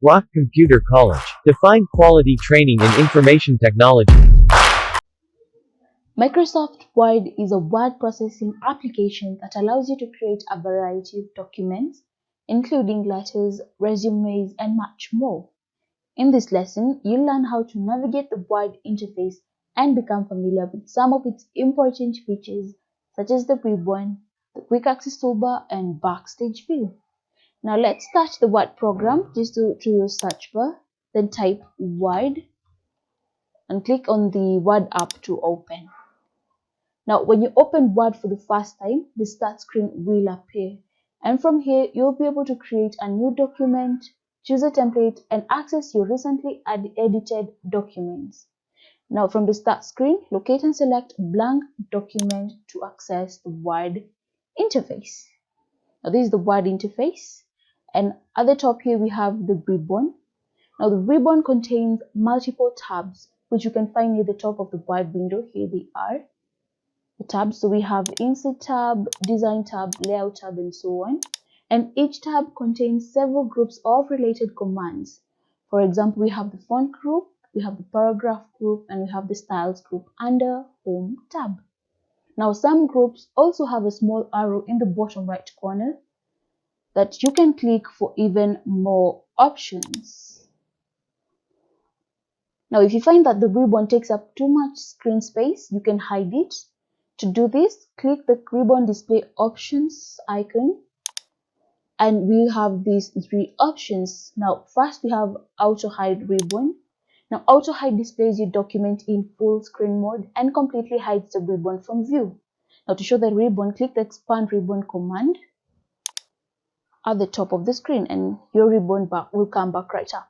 Rock Computer College. Define quality training in information technology. Microsoft Word is a word processing application that allows you to create a variety of documents, including letters, resumes, and much more. In this lesson, you'll learn how to navigate the Word interface and become familiar with some of its important features, such as the ribbon, the quick access toolbar, and backstage view. Now let's start the Word program. Just go to your search bar, then type Word and click on the Word app to open. Now, when you open Word for the first time, the start screen will appear. And from here, you'll be able to create a new document, choose a template, and access your recently edited documents. Now, from the start screen, locate and select blank document to access the Word interface. Now, this is the Word interface. And at the top here, we have the ribbon. Now, the ribbon contains multiple tabs, which you can find near the top of the Word window. Here they are. The tabs, so we have Insert tab, Design tab, Layout tab, and so on. And each tab contains several groups of related commands. For example, we have the font group, we have the paragraph group, and we have the styles group under Home tab. Now, some groups also have a small arrow in the bottom right corner that you can click for even more options. Now, if you find that the ribbon takes up too much screen space, you can hide it. To do this, click the ribbon display options icon, and we have these three options. Now, first we have auto hide ribbon. Now, auto hide displays your document in full screen mode and completely hides the ribbon from view. Now, to show the ribbon, click the expand ribbon command at the top of the screen, and your ribbon will come back right up.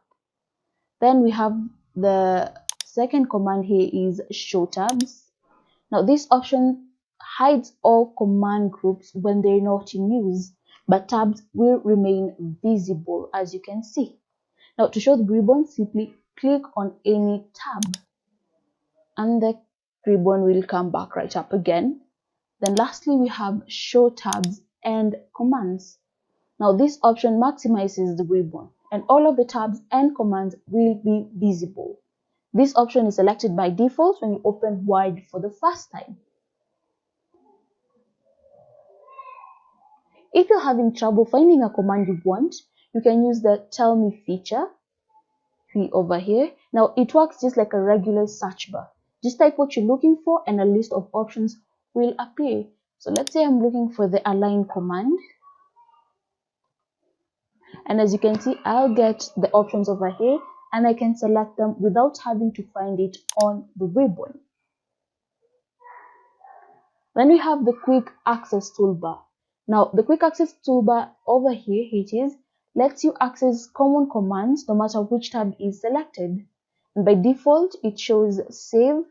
Then we have the second command here is show tabs. Now, this option hides all command groups when they're not in use, but tabs will remain visible, as you can see. Now, to show the ribbon, simply click on any tab, and the ribbon will come back right up again. Then lastly, we have show tabs and commands. Now, this option maximizes the ribbon, and all of the tabs and commands will be visible. This option is selected by default when you open Word for the first time. If you're having trouble finding a command you want, you can use the Tell Me feature over here. Now, it works just like a regular search bar. Just type what you're looking for and a list of options will appear. So let's say I'm looking for the align command. And as you can see, I'll get the options over here, and I can select them without having to find it on the ribbon. Then we have the quick access toolbar. Now, the quick access toolbar over here, it is, lets you access common commands no matter which tab is selected. And by default, it shows save,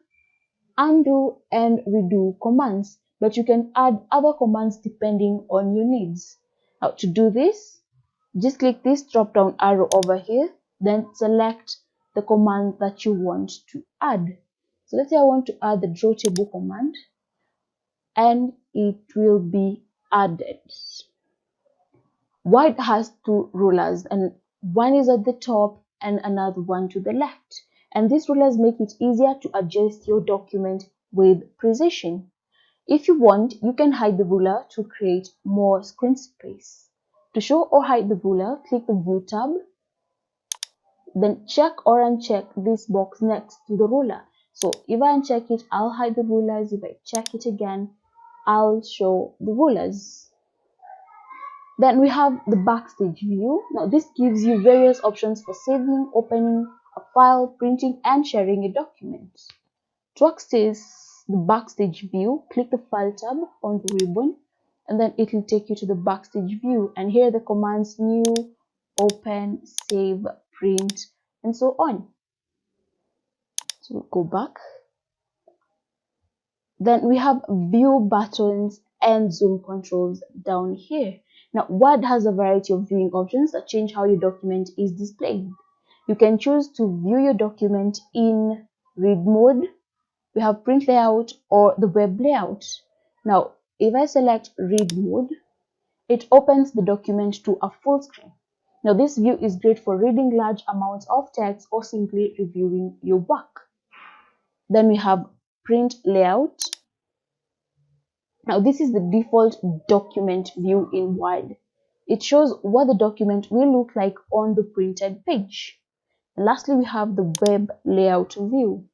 undo, and redo commands, but you can add other commands depending on your needs. Now, to do this, just click this drop down arrow over here, then select the command that you want to add. So let's say I want to add the draw table command, and it will be added. Word has two rulers, and one is at the top and another one to the left. And these rulers make it easier to adjust your document with precision. If you want, you can hide the ruler to create more screen space. To show or hide the ruler, click the View tab, then check or uncheck this box next to the ruler. So if I uncheck it, I'll hide the rulers. If I check it again, I'll show the rulers. Then we have the backstage view. Now, this gives you various options for saving, opening a file, printing, and sharing a document. To access the backstage view, click the File tab on the ribbon, and then it will take you to the backstage view. And here are the commands: new, open, save, print, and so on. So we'll go back. Then we have view buttons and zoom controls down here. Now, Word has a variety of viewing options that change how your document is displayed. You can choose to view your document in read mode, we have print layout, or the web layout. Now, if I select read mode, it opens the document to a full screen. Now this view is great for reading large amounts of text or simply reviewing your work. Then we have print layout. Now this is the default document view in Word. It shows what the document will look like on the printed page. And lastly, we have the web layout view.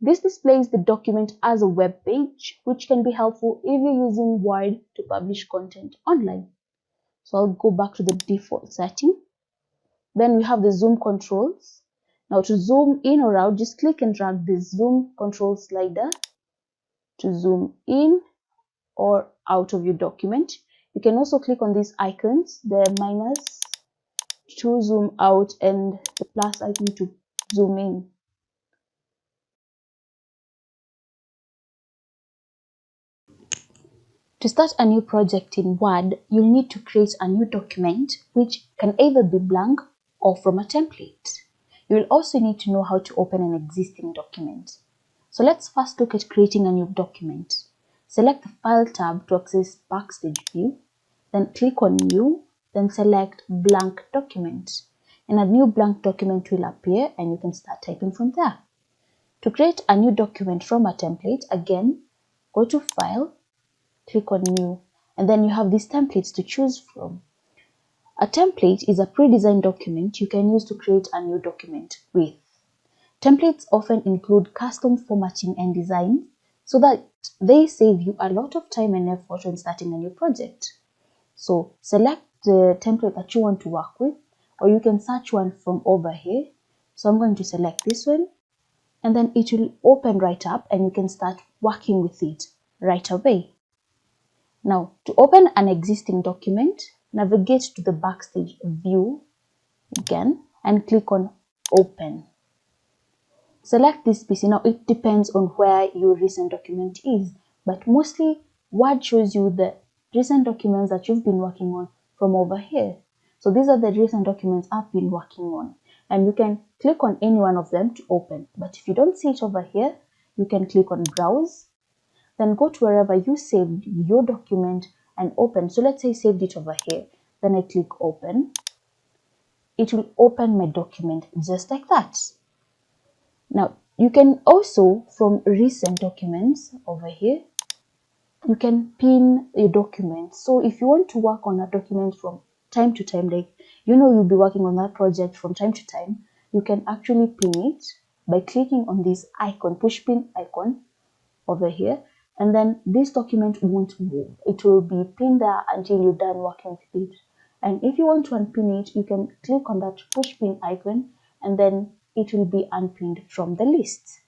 This displays the document as a web page, which can be helpful if you're using Word to publish content online. So I'll go back to the default setting. Then we have the zoom controls. Now to zoom in or out, just click and drag the zoom control slider to zoom in or out of your document. You can also click on these icons, the minus to zoom out and the plus icon to zoom in. To start a new project in Word, you'll need to create a new document which can either be blank or from a template. You will also need to know how to open an existing document. So let's first look at creating a new document. Select the File tab to access Backstage View, then click on New, then select Blank Document. And a new blank document will appear and you can start typing from there. To create a new document from a template, again, go to File, click on New, and then you have these templates to choose from. A template is a pre-designed document you can use to create a new document with. Templates often include custom formatting and design so that they save you a lot of time and effort when starting a new project. So select the template that you want to work with, or you can search one from over here. So I'm going to select this one, and then it will open right up and you can start working with it right away. Now, to open an existing document, navigate to the Backstage View again and click on Open. Select this PC. Now, it depends on where your recent document is, but mostly Word shows you the recent documents that you've been working on from over here. So these are the recent documents I've been working on, and you can click on any one of them to open. But if you don't see it over here, you can click on Browse. Then go to wherever you saved your document and open. So let's say I saved it over here. Then I click open. It will open my document just like that. Now, you can also, from recent documents over here, you can pin your document. So if you want to work on a document from time to time, like you'll be working on that project from time to time, you can actually pin it by clicking on this icon, push pin icon over here. And then this document won't move. It will be pinned there until you're done working with it. And if you want to unpin it, you can click on that push pin icon and then it will be unpinned from the list.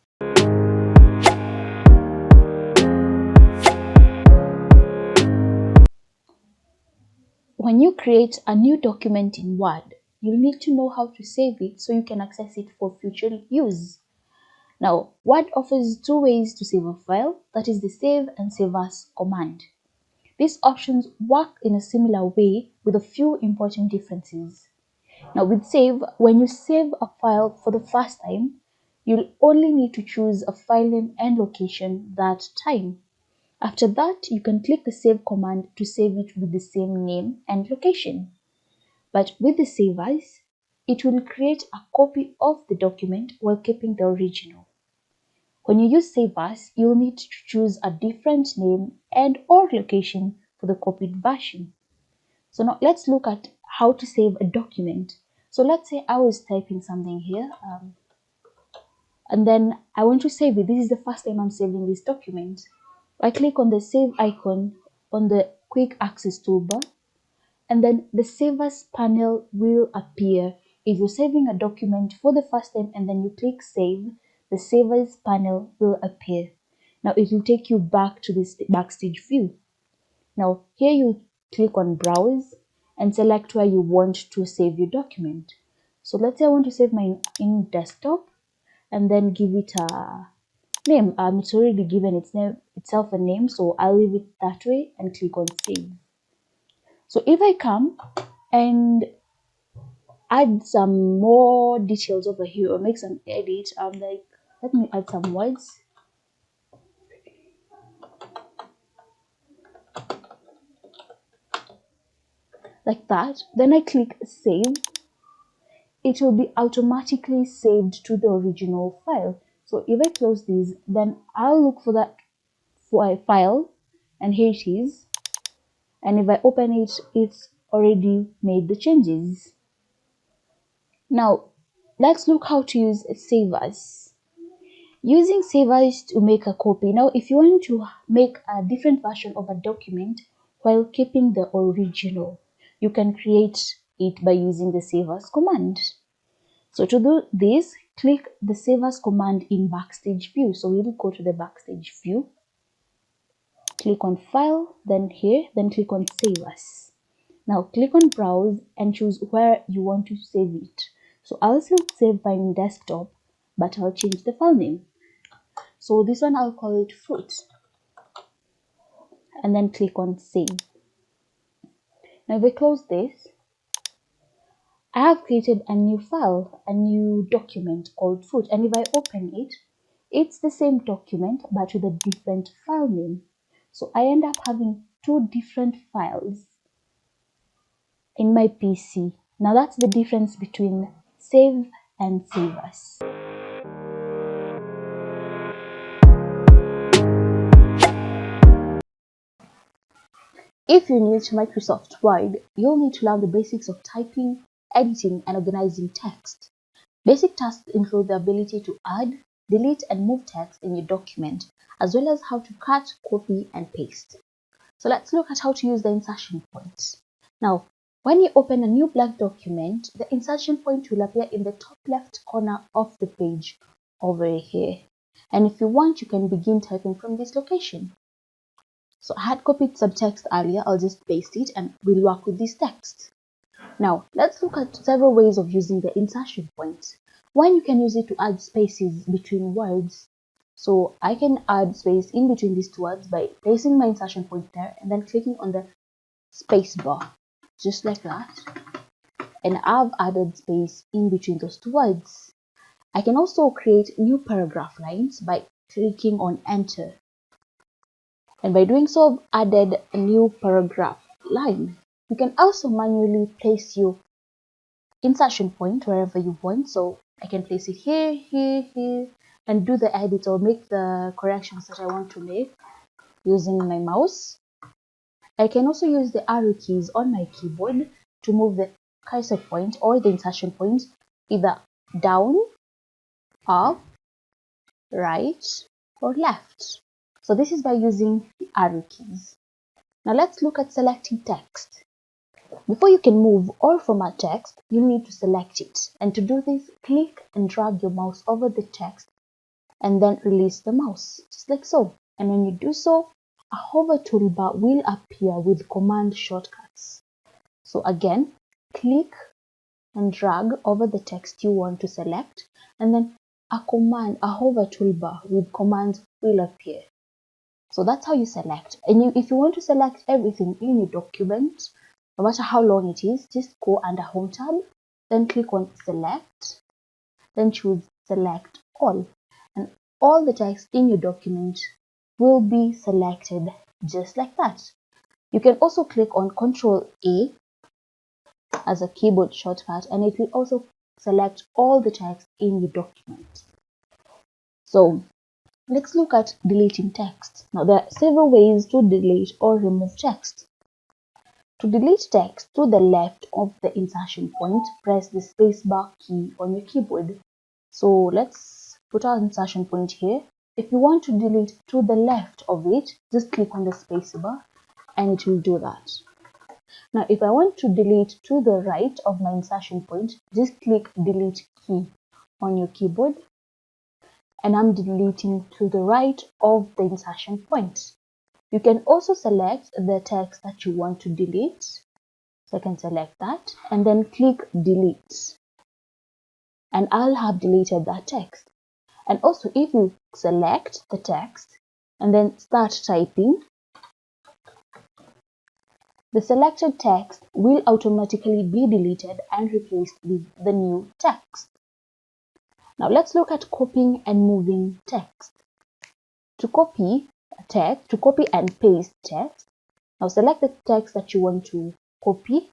When you create a new document in Word, you'll need to know how to save it so you can access it for future use. Now, Word offers two ways to save a file, that is the Save and Save As command. These options work in a similar way with a few important differences. Now with Save, when you save a file for the first time, you'll only need to choose a file name and location that time. After that, you can click the Save command to save it with the same name and location. But with the Save As, it will create a copy of the document while keeping the original. When you use Save As, you'll need to choose a different name and or location for the copied version. So now let's look at how to save a document. So let's say I was typing something here and then I want to save it. This is the first time I'm saving this document. I click on the Save icon on the Quick Access toolbar, and then the Save As panel will appear. If you're saving a document for the first time and then you click Save, the Save As panel will appear. Now it will take you back to this Backstage View. Now here you click on Browse and select where you want to save your document. So let's say I want to save mine in desktop and then give it a name. It's already given itself a name, so I'll leave it that way and click on Save. So if I come and add some more details over here or make some edit, let me add some words. Like that. Then I click Save. it will be automatically saved to the original file. So if I close this, then I'll look for that file, and here it is. And if I open it, it's already made the changes. Now, let's look how to use Save As. Using Save As to make a copy. Now, if you want to make a different version of a document while keeping the original, you can create it by using the Save As command. So to do this, click the Save As command in Backstage View. So we'll go to the Backstage View, click on File, then here, then click on Save As. Now click on Browse and choose where you want to save it. So I'll still save mine desktop, but I'll change the file name. So this one I'll call it Fruit, and then click on Save. Now if I close this, I have created a new file, a new document called Fruit, and if I open it, it's the same document but with a different file name. So I end up having two different files in my PC. Now that's the difference between Save and Save As. If you're new to Microsoft Word, you'll need to learn the basics of typing, editing, and organizing text. Basic tasks include the ability to add, delete, and move text in your document, as well as how to cut, copy, and paste. So let's look at how to use the insertion point. Now, when you open a new blank document, the insertion point will appear in the top left corner of the page over here. And if you want, you can begin typing from this location. So I had copied some text earlier, I'll just paste it and we'll work with this text. Now, let's look at several ways of using the insertion point. One, you can use it to add spaces between words. So I can add space in between these two words by placing my insertion point there and then clicking on the space bar, just like that. And I've added space in between those two words. I can also create new paragraph lines by clicking on Enter. And by doing so, I've added a new paragraph line. You can also manually place your insertion point wherever you want. So I can place it here, here, here, and do the edit or make the corrections that I want to make using my mouse. I can also use the arrow keys on my keyboard to move the cursor point or the insertion point either down, up, right, or left. So this is by using the arrow keys. Now let's look at selecting text. Before you can move or format text, you need to select it. And to do this, click and drag your mouse over the text and then release the mouse, just like so. And when you do so, a hover toolbar will appear with command shortcuts. So again, click and drag over the text you want to select, and then a hover toolbar with commands will appear. So that's how you select. And if you want to select everything in your document, no matter how long it is, just go under Home tab, then click on Select, then choose Select All. And all the text in your document will be selected just like that. You can also click on Ctrl A as a keyboard shortcut, and it will also select all the text in your document. So let's look at deleting text. Now there are several ways to delete or remove text. To delete text to the left of the insertion point, press the spacebar key on your keyboard. So let's put our insertion point here. If you want to delete to the left of it, just click on the spacebar and it will do that. Now if I want to delete to the right of my insertion point, just click Delete key on your keyboard, and I'm deleting to the right of the insertion point. You can also select the text that you want to delete. So I can select that and then click Delete. And I'll have deleted that text. And also if you select the text and then start typing, the selected text will automatically be deleted and replaced with the new text. Now let's look at copying and moving text. To copy and paste text, now select the text that you want to copy.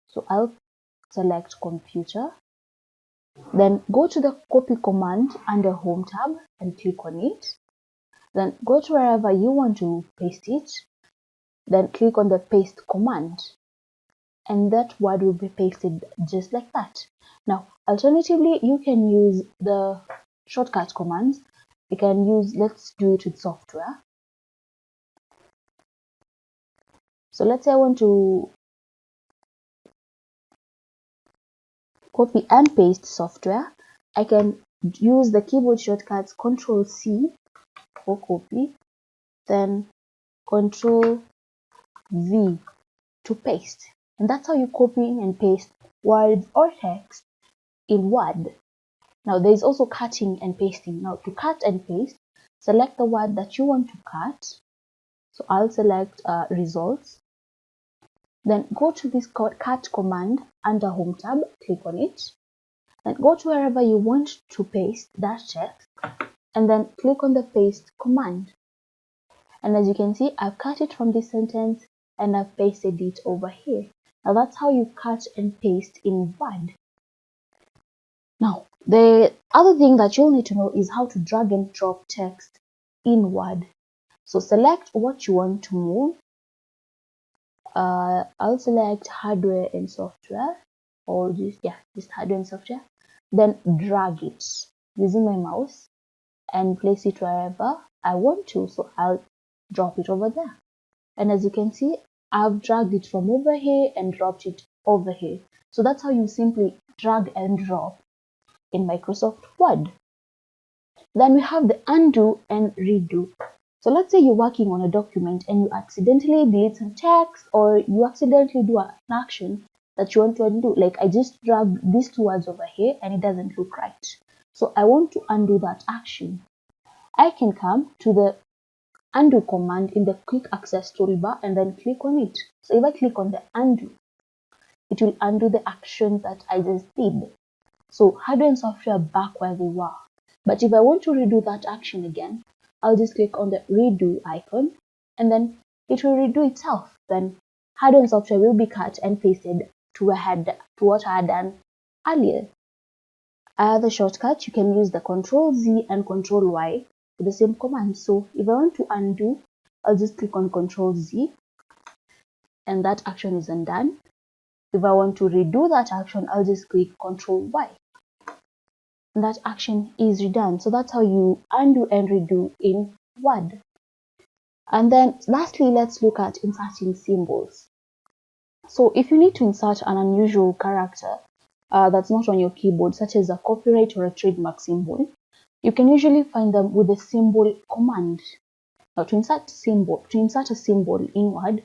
So I'll select computer Then go to the copy command under home tab and click on it. Then go to wherever you want to paste it. Then click on the paste command, and that word will be pasted just like that. Now, alternatively, you can use the shortcut commands. You can use, let's do it with software. So let's say I want to copy and paste software. I can use the keyboard shortcuts Control C for copy, then Control V to paste. And that's how you copy and paste words or text in Word. Now there is also cutting and pasting. Now to cut and paste, select the word that you want to cut. So I'll select results. Then go to this cut command under home tab, click on it. Then go to wherever you want to paste that text, and then click on the paste command. And as you can see, I've cut it from this sentence and I've pasted it over here. Now that's how you cut and paste in Word. Now, the other thing that you'll need to know is how to drag and drop text in Word. So select what you want to move. I'll select hardware and software, or just hardware and software. Then drag it using my mouse and place it wherever I want to. So I'll drop it over there. And as you can see, I've dragged it from over here and dropped it over here. So that's how you simply drag and drop in Microsoft Word. Then we have the undo and redo. So let's say you're working on a document and you accidentally delete some text, or you accidentally do an action that you want to undo. Like I just dragged these two words over here and it doesn't look right. So I want to undo that action. I can come to the undo command in the quick access toolbar and then click on it. So if I click on the undo, it will undo the action that I just did. So hardware and software back where they were. But if I want to redo that action again, I'll just click on the redo icon and then it will redo itself. Then hardware and software will be cut and pasted to what I had done earlier. The shortcut, you can use the Control Z and Control Y for the same command. So if I want to undo, I'll just click on Control Z and that action is undone. If I want to redo that action, I'll just click Control Y. And that action is redone. So that's how you undo and redo in Word. And then lastly, let's look at inserting symbols. So if you need to insert an unusual character that's not on your keyboard, such as a copyright or a trademark symbol, you can usually find them with the symbol command. Now to insert a symbol in Word,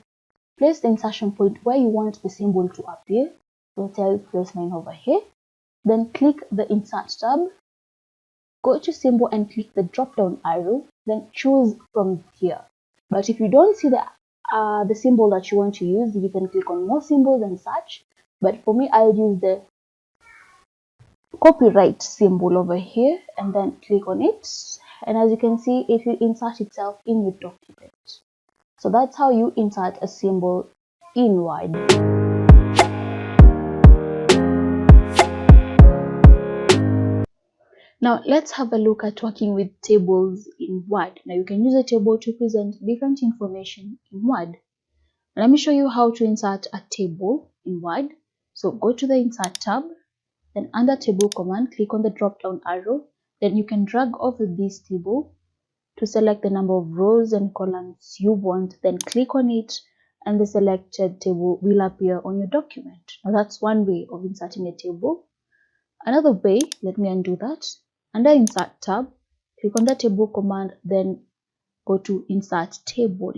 place the insertion point where you want the symbol to appear. So let's say I'll place mine over here. Then click the Insert tab, go to Symbol and click the drop down arrow, then choose from here. But if you don't see the symbol that you want to use, you can click on More Symbols and search. But for me, I'll use the copyright symbol over here and then click on it. And as you can see, it will insert itself in your document. So that's how you insert a symbol in Word. Now let's have a look at working with tables in Word. Now you can use a table to present different information in Word. Let me show you how to insert a table in Word. So go to the Insert tab, then under Table command, click on the drop down arrow. Then you can drag over this table to select the number of rows and columns you want. Then click on it and the selected table will appear on your document. Now that's one way of inserting a table. Another way, let me undo that. Under Insert tab, click on the Table command, then go to Insert Table.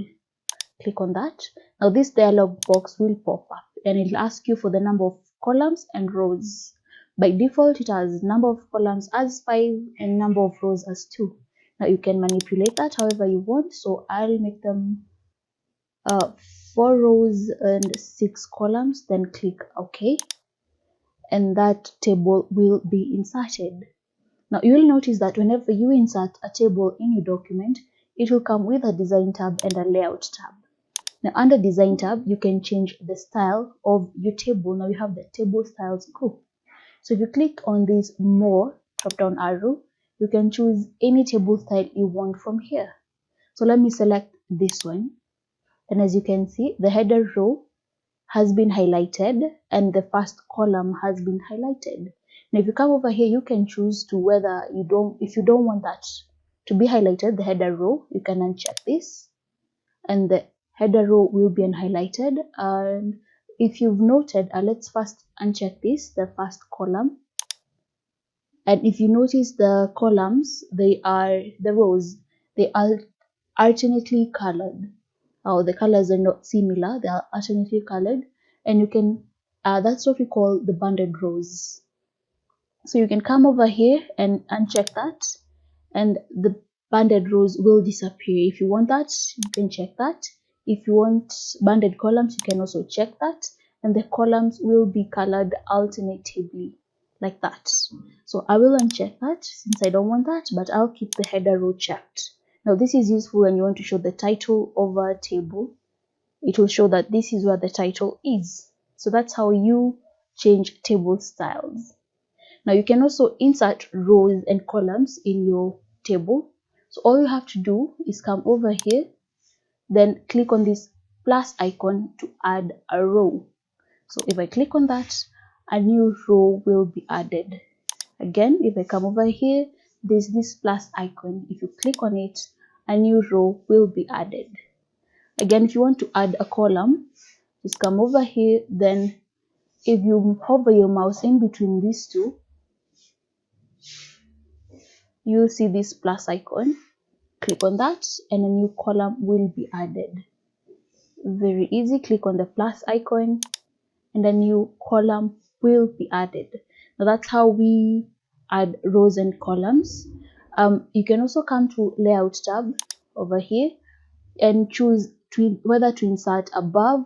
Click on that. Now this dialog box will pop up and it will ask you for the number of columns and rows. By default, it has number of columns as 5 and number of rows as 2. Now you can manipulate that however you want. So I'll make them 4 rows and 6 columns, then click OK. And that table will be inserted. Now you will notice that whenever you insert a table in your document, it will come with a Design tab and a Layout tab. Now under Design tab, you can change the style of your table. Now you have the Table Styles group. So if you click on this more drop down arrow, you can choose any table style you want from here. So let me select this one, and as you can see, the header row has been highlighted and the first column has been highlighted. Now if you come over here, you can choose to whether if you don't want that to be highlighted, the header row, you can uncheck this and the header row will be unhighlighted. And if you've noted, let's first uncheck this, the first column. And if you notice, the columns, the rows, they are alternately colored. The colors are not similar, they are alternately colored, and you can that's what we call the banded rows. So you can come over here and uncheck that, and the banded rows will disappear. If you want that, you can check that. If you want banded columns, you can also check that, and the columns will be colored alternatively like that. So I will uncheck that since I don't want that, but I'll keep the header row checked. Now this is useful when you want to show the title of a table. It will show that this is where the title is. So that's how you change table styles. Now you can also insert rows and columns in your table. So all you have to do is come over here, then click on this plus icon to add a row. So if I click on that, a new row will be added. Again, if I come over here, there's this plus icon. If you click on it, a new row will be added. Again, if you want to add a column, just come over here, then if you hover your mouse in between these two, you'll see this plus icon. Click on that and a new column will be added. Very easy. Click on the plus icon and a new column will be added. Now that's how we add rows and columns. You can also come to layout tab over here and choose whether to insert above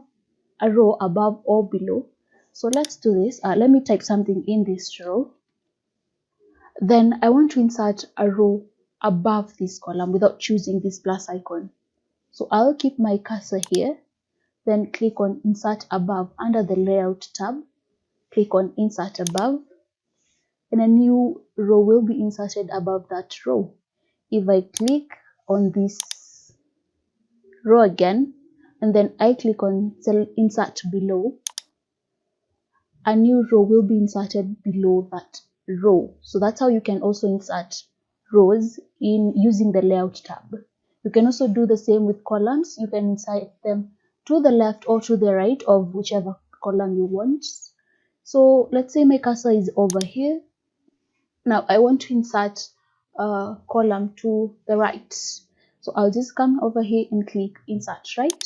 a row, above or below. So let's do this. Let me type something in this row. Then I want to insert a row above this column without choosing this plus icon. So I'll keep my cursor here, then click on insert above under the layout tab. Click on insert above and a new row will be inserted above that row. If I click on this row again and then I click on insert below, a new row will be inserted below that row. So that's how you can also insert rows in using the layout tab. You can also do the same with columns. You can insert them to the left or to the right of whichever column you want. So let's say my cursor is over here. Now I want to insert a column to the right. So I'll just come over here and click insert right,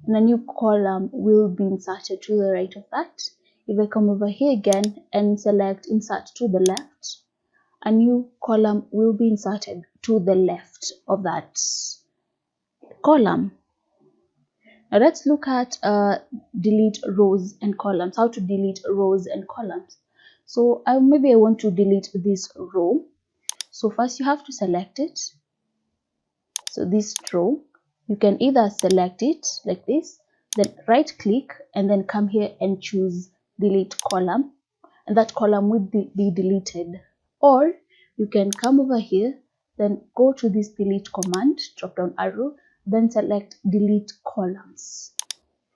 and a new column will be inserted to the right of that. If I come over here again and select insert to the left, a new column will be inserted to the left of that column. Now let's look at delete rows and columns, how to delete rows and columns. So maybe I want to delete this row. So first you have to select it. So this row, you can either select it like this, then right click and then come here and choose delete column, and that column will be deleted. Or you can come over here, then go to this delete command, drop down arrow, then select delete columns.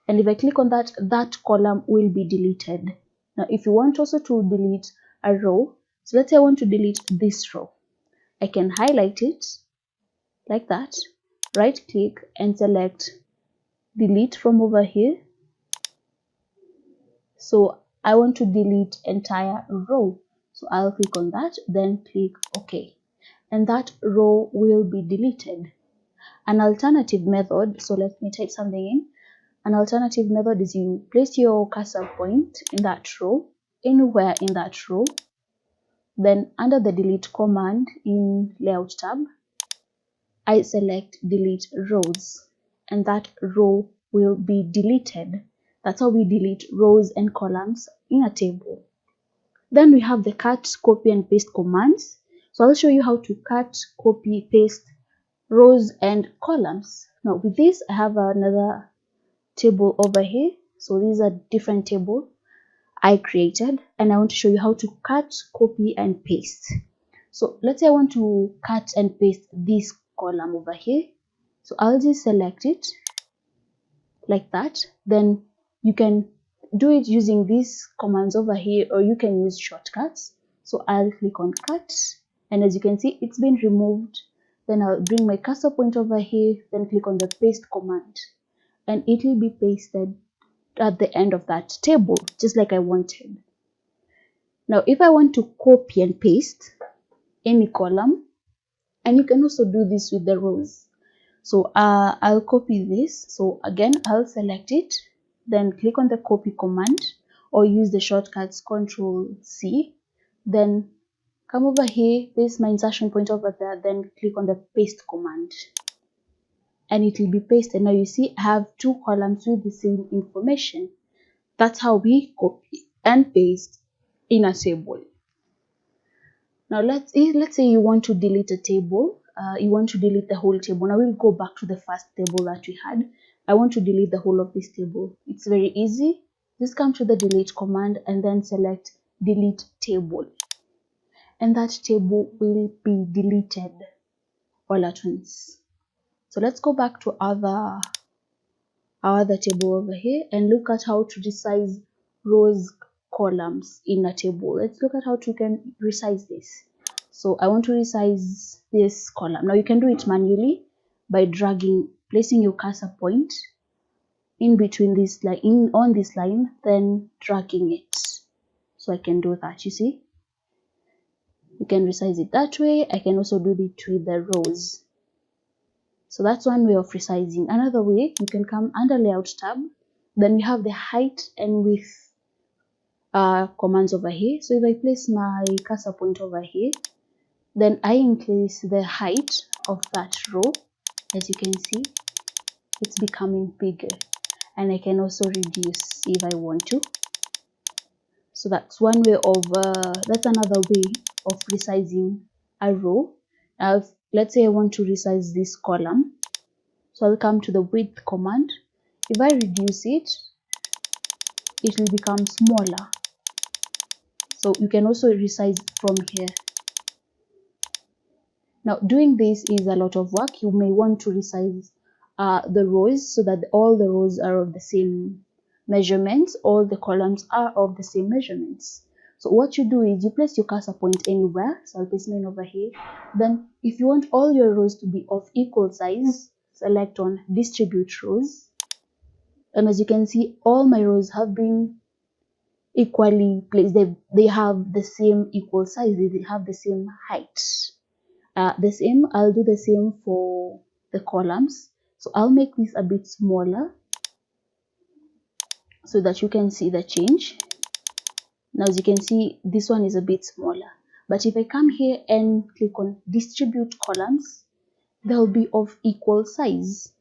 And if I click on that, that column will be deleted. Now if you want also to delete a row, so let's say I want to delete this row, I can highlight it like that, right click and select delete from over here. So I want to delete entire row, so I'll click on that, then click OK, and that row will be deleted. An alternative method, so let me type something in. An alternative method is you place your cursor point in that row, anywhere in that row, then under the delete command in layout tab, I select delete rows, and that row will be deleted. That's how we delete rows and columns in a table. Then we have the cut, copy and paste commands. So I'll show you how to cut, copy, paste rows and columns. Now with this, I have another table over here. So these are different table. I created, and I want to show you how to cut, copy, and paste. So let's say I want to cut and paste this column over here. So I'll just select it like that. Then you can do it using these commands over here, or you can use shortcuts. So I'll click on cut, and as you can see, it's been removed. Then I'll bring my cursor point over here, then click on the paste command, and it will be pasted at the end of that table, just like I wanted. Now, if I want to copy and paste any column, and you can also do this with the rows. So I'll copy this. So again, I'll select it, then click on the copy command, or use the shortcuts Control C. Then come over here, there's my insertion point over there, then click on the paste command, and it will be pasted. Now you see I have two columns with the same information. That's how we copy and paste in a table. Now let's say you want to delete a table. You want to delete the whole table. Now we'll go back to the first table that we had. I want to delete the whole of this table. It's very easy. Just come to the delete command and then select delete table, and that table will be deleted all at once. So let's go back to our other table over here and look at how to resize rows, columns in a table. Let's look at how you can resize this. So I want to resize this column. Now you can do it manually by placing your cursor point in between this line, on this line, then dragging it. So I can do that. You see, you can resize it that way. I can also do it with the rows. So that's one way of resizing. Another way, you can come under Layout tab. Then we have the height and width commands over here. So if I place my cursor point over here, then I increase the height of that row. As you can see, it's becoming bigger, and I can also reduce if I want to. So that's one way of that's another way of resizing a row. Now let's say I want to resize this column, so I'll come to the width command. If I reduce it, it will become smaller. So you can also resize from here. Now doing this is a lot of work. You may want to resize the rows so that all the rows are of the same measurements, all the columns are of the same measurements. So what you do is you place your cursor point anywhere. So I'll place mine over here. Then if you want all your rows to be of equal size, select on distribute rows. And as you can see, all my rows have been equally placed. They have the same equal size. They have the same height. I'll do the same for the columns. So I'll make this a bit smaller so that you can see the change. Now as you can see, this one is a bit smaller. But if I come here and click on distribute columns, they'll be of equal size.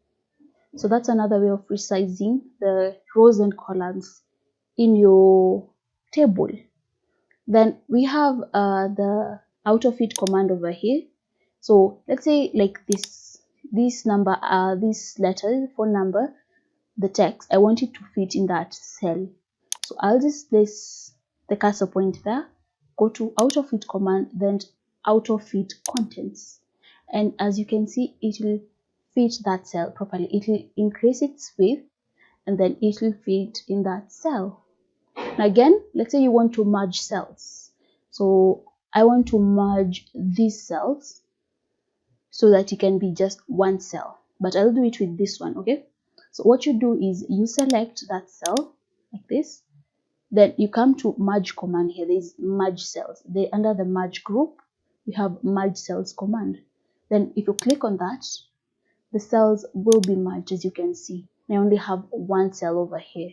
So that's another way of resizing the rows and columns in your table. Then we have the out of it command over here. So let's say like this number, this letter, phone number, the text, I want it to fit in that cell. So I'll just place the cursor point there, go to out of it command, then out of it contents. And as you can see, it will fit that cell properly. It will increase its width, and then it will fit in that cell. Now again, let's say you want to merge cells. So I want to merge these cells so that it can be just one cell, but I'll do it with this one. Okay, so what you do is you select that cell like this, then you come to merge command. Here there's merge cells. Under the merge group, you have merge cells command. Then if you click on that, the cells will be merged. As you can see, I only have one cell over here.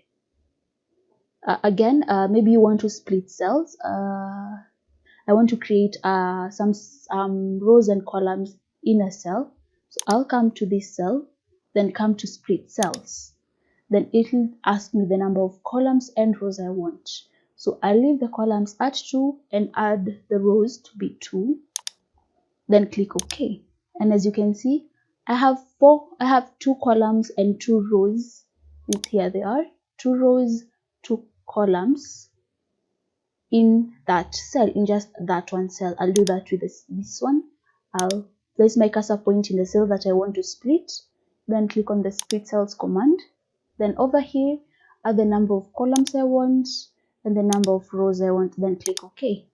Again, maybe you want to split cells. I want to create some rows and columns in a cell. So I'll come to this cell, then come to split cells. Then it will ask me the number of columns and rows I want. So I'll leave the columns at 2 and add the rows to be 2. Then click OK. And as you can see, I have 2 columns and 2 rows. Here they are, 2 rows, 2 columns. in that cell, in just that one cell. I'll do that with this one. I'll place my cursor point in the cell that I want to split, then click on the split cells command. Then over here are the number of columns I want and the number of rows I want, then click OK.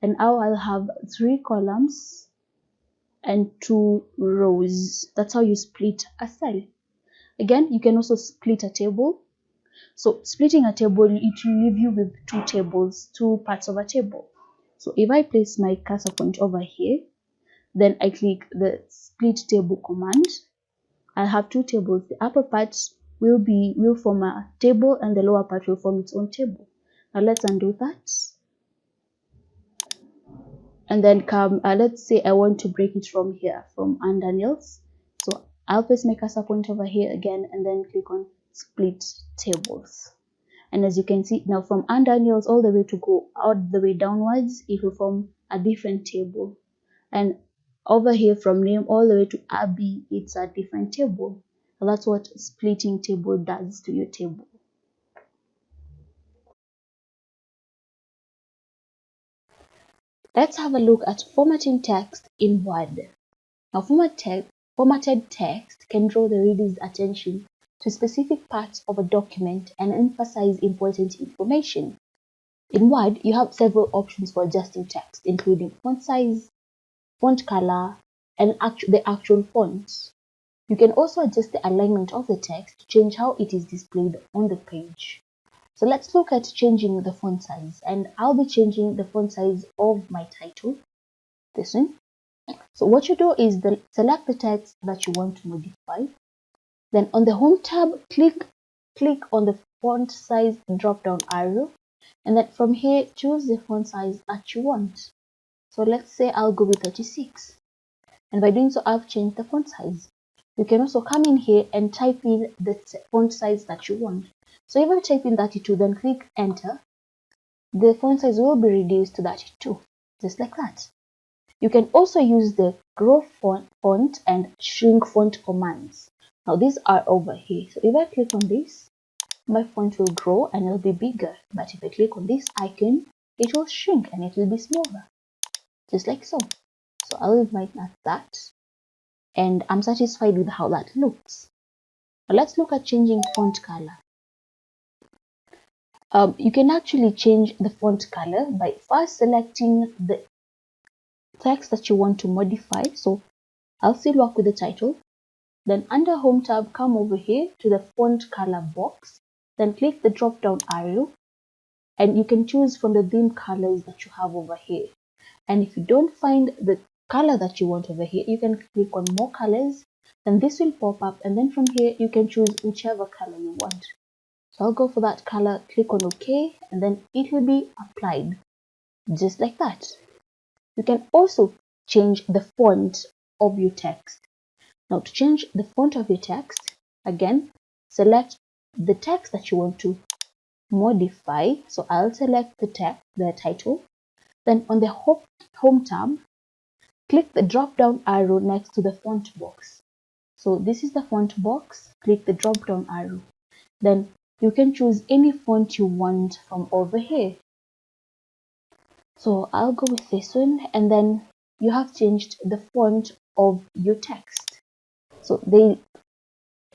And now I'll have 3 columns and 2 rows. That's how you split a cell. Again, you can also split a table. So splitting a table, it will leave you with 2 tables, 2 parts of a table. So if I place my cursor point over here, then I click the split table command, I'll have 2 tables. The upper part will form a table and the lower part will form its own table. Now let's undo that. And then let's say I want to break it from here, from underneath. So I'll place my cursor point over here again and then click on split tables. And as you can see now, from underneath all the way to go all the way downwards, it will form a different table. And over here from name all the way to Abby, it's a different table. So that's what splitting table does to your table. Let's have a look at formatting text in Word. Now, formatted text can draw the reader's attention to specific parts of a document and emphasize important information. In Word, you have several options for adjusting text, including font size, font color, and the actual font. You can also adjust the alignment of the text to change how it is displayed on the page. So let's look at changing the font size, and I'll be changing the font size of my title, this one. So what you do is select the text that you want to modify. Then on the Home tab, click on the font size drop-down arrow, and then from here, choose the font size that you want. So let's say I'll go with 36. And by doing so, I've changed the font size. You can also come in here and type in the font size that you want. So if I type in 32, then click enter, the font size will be reduced to 32, just like that. You can also use the grow font and shrink font commands. Now these are over here. So if I click on this, my font will grow and it'll be bigger. But if I click on this icon, it will shrink and it will be smaller, just like so. So I'll leave mine at that. And I'm satisfied with how that looks. Now let's look at changing font color. You can actually change the font color by first selecting the text that you want to modify. So I'll still work with the title. Then under Home tab, come over here to the font color box. Then click the drop down arrow. And you can choose from the theme colors that you have over here. And if you don't find the color that you want over here, you can click on more colors. Then this will pop up. And then from here, you can choose whichever color you want. So I'll go for that color, click on OK, and then it will be applied, just like that. You can also change the font of your text. Now to change the font of your text, again, select the text that you want to modify. So I'll select the title. Then on the Home tab, click the drop down arrow next to the font box. So this is the font box, click the drop down arrow. Then you can choose any font you want from over here. So I'll go with this one, and then you have changed the font of your text. So there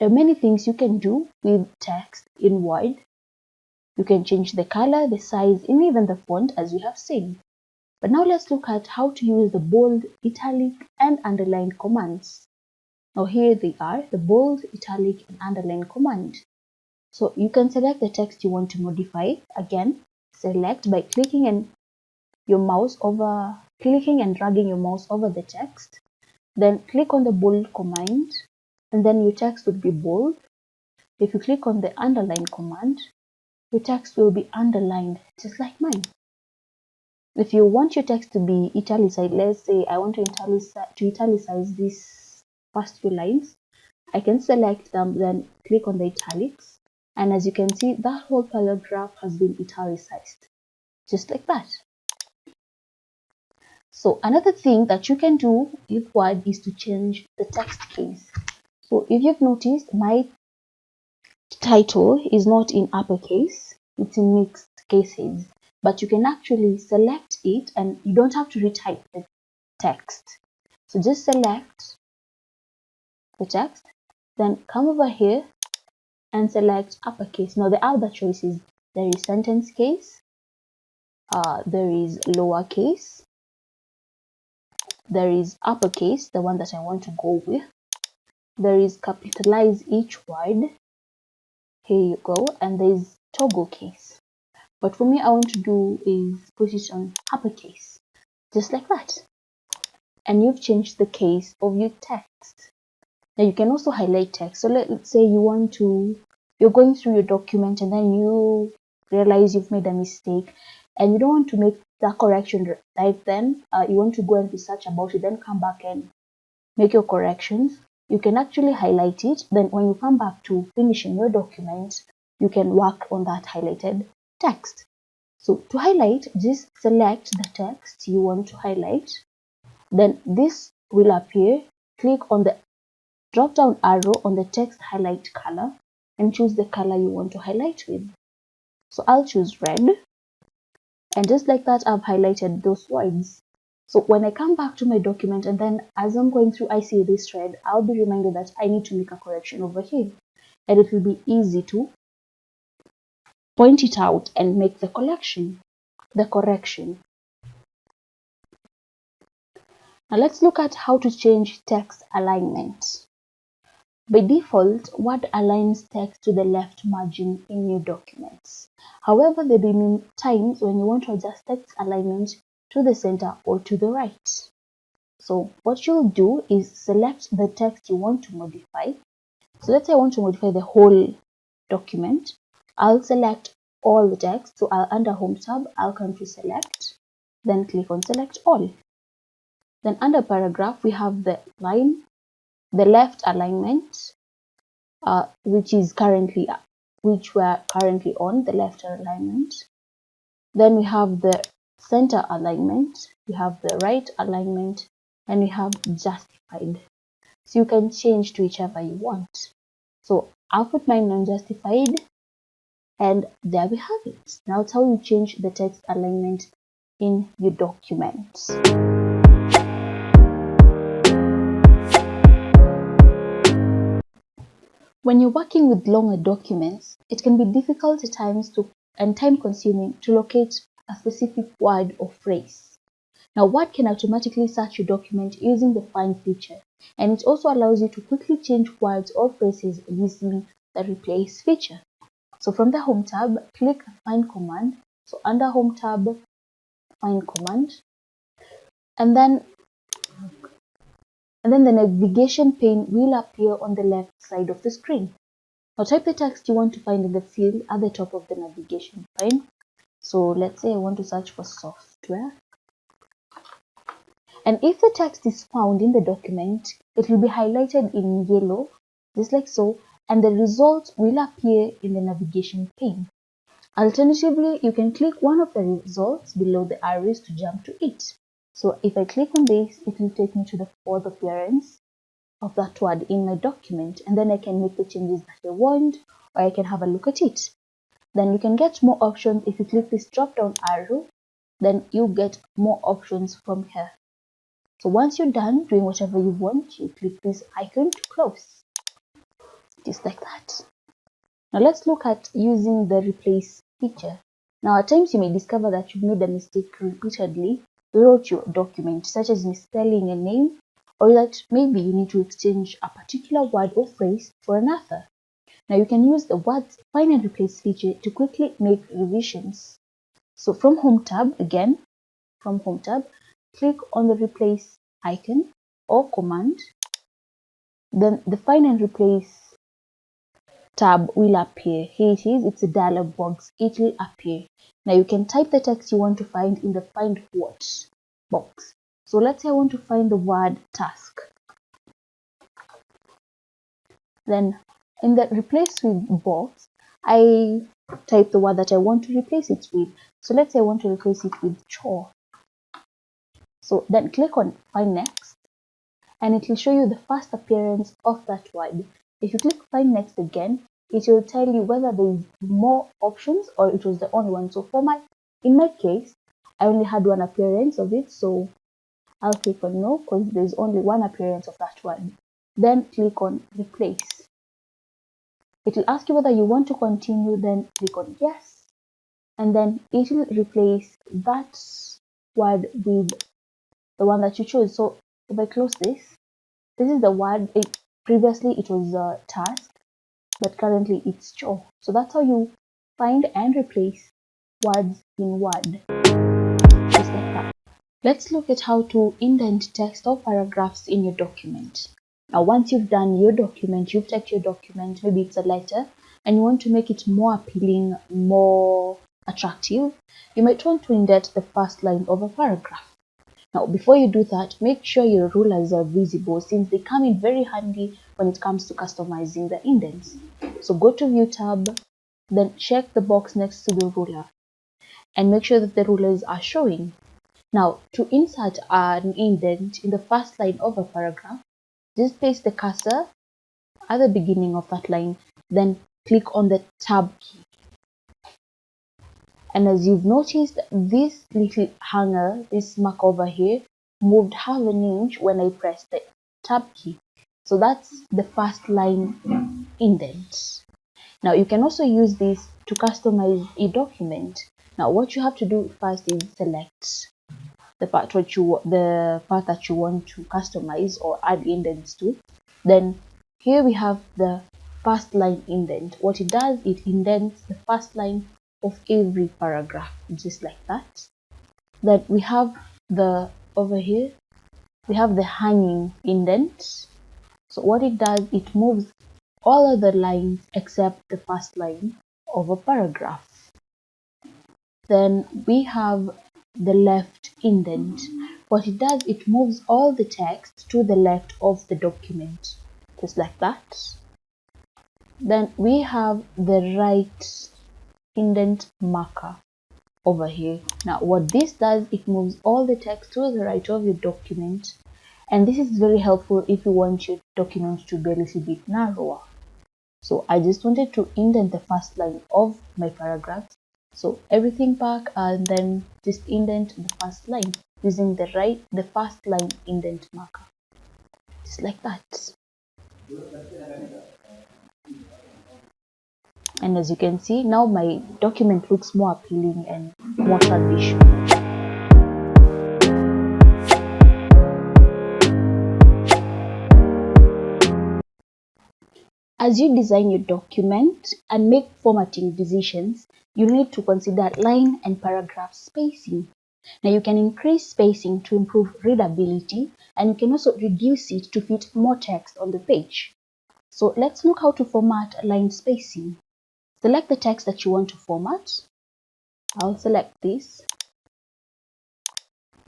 are many things you can do with text in Word. You can change the color, the size, and even the font, as we have seen. But now let's look at how to use the bold, italic, and underline commands. Now here they are, the bold, italic, and underline command. So you can select the text you want to modify. Again, select by clicking and dragging your mouse over the text. Then click on the bold command, and then your text will be bold. If you click on the underline command, your text will be underlined, just like mine. If you want your text to be italicized, let's say I want to italicize these first few lines, I can select them, then click on the italics. And as you can see, that whole paragraph has been italicized, just like that. So another thing that you can do with Word is to change the text case. So if you've noticed, my title is not in uppercase, it's in mixed cases. but you can actually select it and you don't have to retype the text. So just select the text, then come over here and select uppercase. Now the other choices, there is sentence case, there is lowercase, there is uppercase, the one that I want to go with, there is capitalize each word, here you go, and there is toggle case. But for me, I want to do is put it on uppercase, just like that. And you've changed the case of your text. Now you can also highlight text. So let's say you're going through your document and then you realize you've made a mistake and you don't want to make that correction right then. You want to go and research about it, then come back and make your corrections. You can actually highlight it. Then when you come back to finishing your document, you can work on that highlighted text. So to highlight, just select the text you want to highlight. Then this will appear. Click on the drop down arrow on the text highlight color and choose the color you want to highlight with. So I'll choose red, and just like that I've highlighted those words. So when I come back to my document and then as I'm going through I see this red, I'll be reminded that I need to make a correction over here, and it will be easy to point it out and make the correction. Now let's look at how to change text alignment. By default, Word aligns text to the left margin in your documents. However, there may be times when you want to adjust text alignment to the center or to the right. So what you'll do is select the text you want to modify. So let's say I want to modify the whole document. I'll select all the text. So under Home tab, I'll come to Select, then click on Select All. Then under Paragraph, we have the left alignment, which we're currently on, the left alignment. Then we have the center alignment, we have the right alignment, and we have justified. So you can change to whichever you want. So I'll put mine on justified, and there we have it. Now it's how you change the text alignment in your documents. When you're working with longer documents, it can be difficult at times and time-consuming to locate a specific word or phrase. Now, Word can automatically search your document using the Find feature, and it also allows you to quickly change words or phrases using the Replace feature. So from the Home tab, click Find command. So under Home tab, Find command, and then the navigation pane will appear on the left side of the screen. Now type the text you want to find in the field at the top of the navigation pane. So let's say I want to search for software. And if the text is found in the document, it will be highlighted in yellow, just like so, and the results will appear in the navigation pane. Alternatively, you can click one of the results below the arrows to jump to it. So if I click on this, it will take me to the fourth appearance of that word in my document, and then I can make the changes that I want, or I can have a look at it. Then you can get more options if you click this drop down arrow, then you get more options from here. So once you're done doing whatever you want, you click this icon to close, just like that. Now let's look at using the Replace feature. Now at times you may discover that you've made a mistake repeatedly throughout your document, such as misspelling a name, or that maybe you need to exchange a particular word or phrase for another. Now you can use the Find and Replace feature to quickly make revisions. So from Home tab, click on the Replace icon or command. Then the Find and Replace tab will appear. Here it is, it's a dialog box. It will appear. Now you can type the text you want to find in the Find What box. So let's say I want to find the word task. Then in the Replace with box, I type the word that I want to replace it with. So let's say I want to replace it with chore. So then click on Find Next, and it will show you the first appearance of that word. If you click Find Next again, it will tell you whether there is more options or it was the only one. So for my In my case, I only had one appearance of it, so I'll click on no because there's only one appearance of that word. Then click on replace. It will ask you whether you want to continue, then click on yes, and then it will replace that word with the one that you chose. So if I close this is the word. Previously it was task, but currently it's chore. So that's how you find and replace words in Word, just like that. Let's look at how to indent text or paragraphs in your document. Now, once you've done your document, you've typed your document, maybe it's a letter, and you want to make it more appealing, more attractive, you might want to indent the first line of a paragraph. Now, before you do that, make sure your rulers are visible since they come in very handy when it comes to customizing the indents. So go to View tab, then check the box next to the ruler and make sure that the rulers are showing. Now, to insert an indent in the first line of a paragraph, just place the cursor at the beginning of that line, then click on the Tab key. And as you've noticed, this little hanger, this mark over here, moved half an inch when I pressed the Tab key. So that's the first line indent. Now you can also use this to customize a document. Now what you have to do first is select the part that you want to customize or add indents to. Then here we have the first line indent. What it does, it indents the first line of every paragraph, just like that. Then we have over here we have the hanging indent. So what it does, it moves all other lines except the first line of a paragraph. Then we have the left indent. What it does, it moves all the text to the left of the document, just like that. Then we have the right indent marker over here. Now what this does, it moves all the text to the right of your document, and this is very helpful if you want your document to be a little bit narrower. So I just wanted to indent the first line of my paragraph, so everything back and then just indent the first line using the first line indent marker, just like that. And as you can see, now my document looks more appealing and more traditional. As you design your document and make formatting decisions, you need to consider line and paragraph spacing. Now you can increase spacing to improve readability, and you can also reduce it to fit more text on the page. So let's look how to format line spacing. Select the text that you want to format. I'll select this,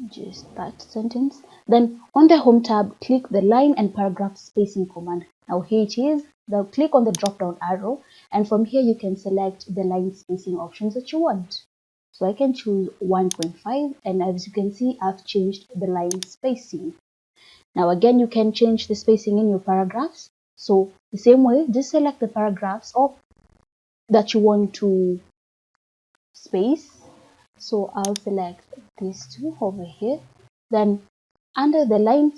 just that sentence. Then on the Home tab, click the line and paragraph spacing command. Now here it is. Now click on the drop down arrow, and from here you can select the line spacing options that you want. So I can choose 1.5, and as you can see, I've changed the line spacing. Now again, you can change the spacing in your paragraphs. So the same way, just select the paragraphs that you want to space. So I'll select these two over here. Then under the line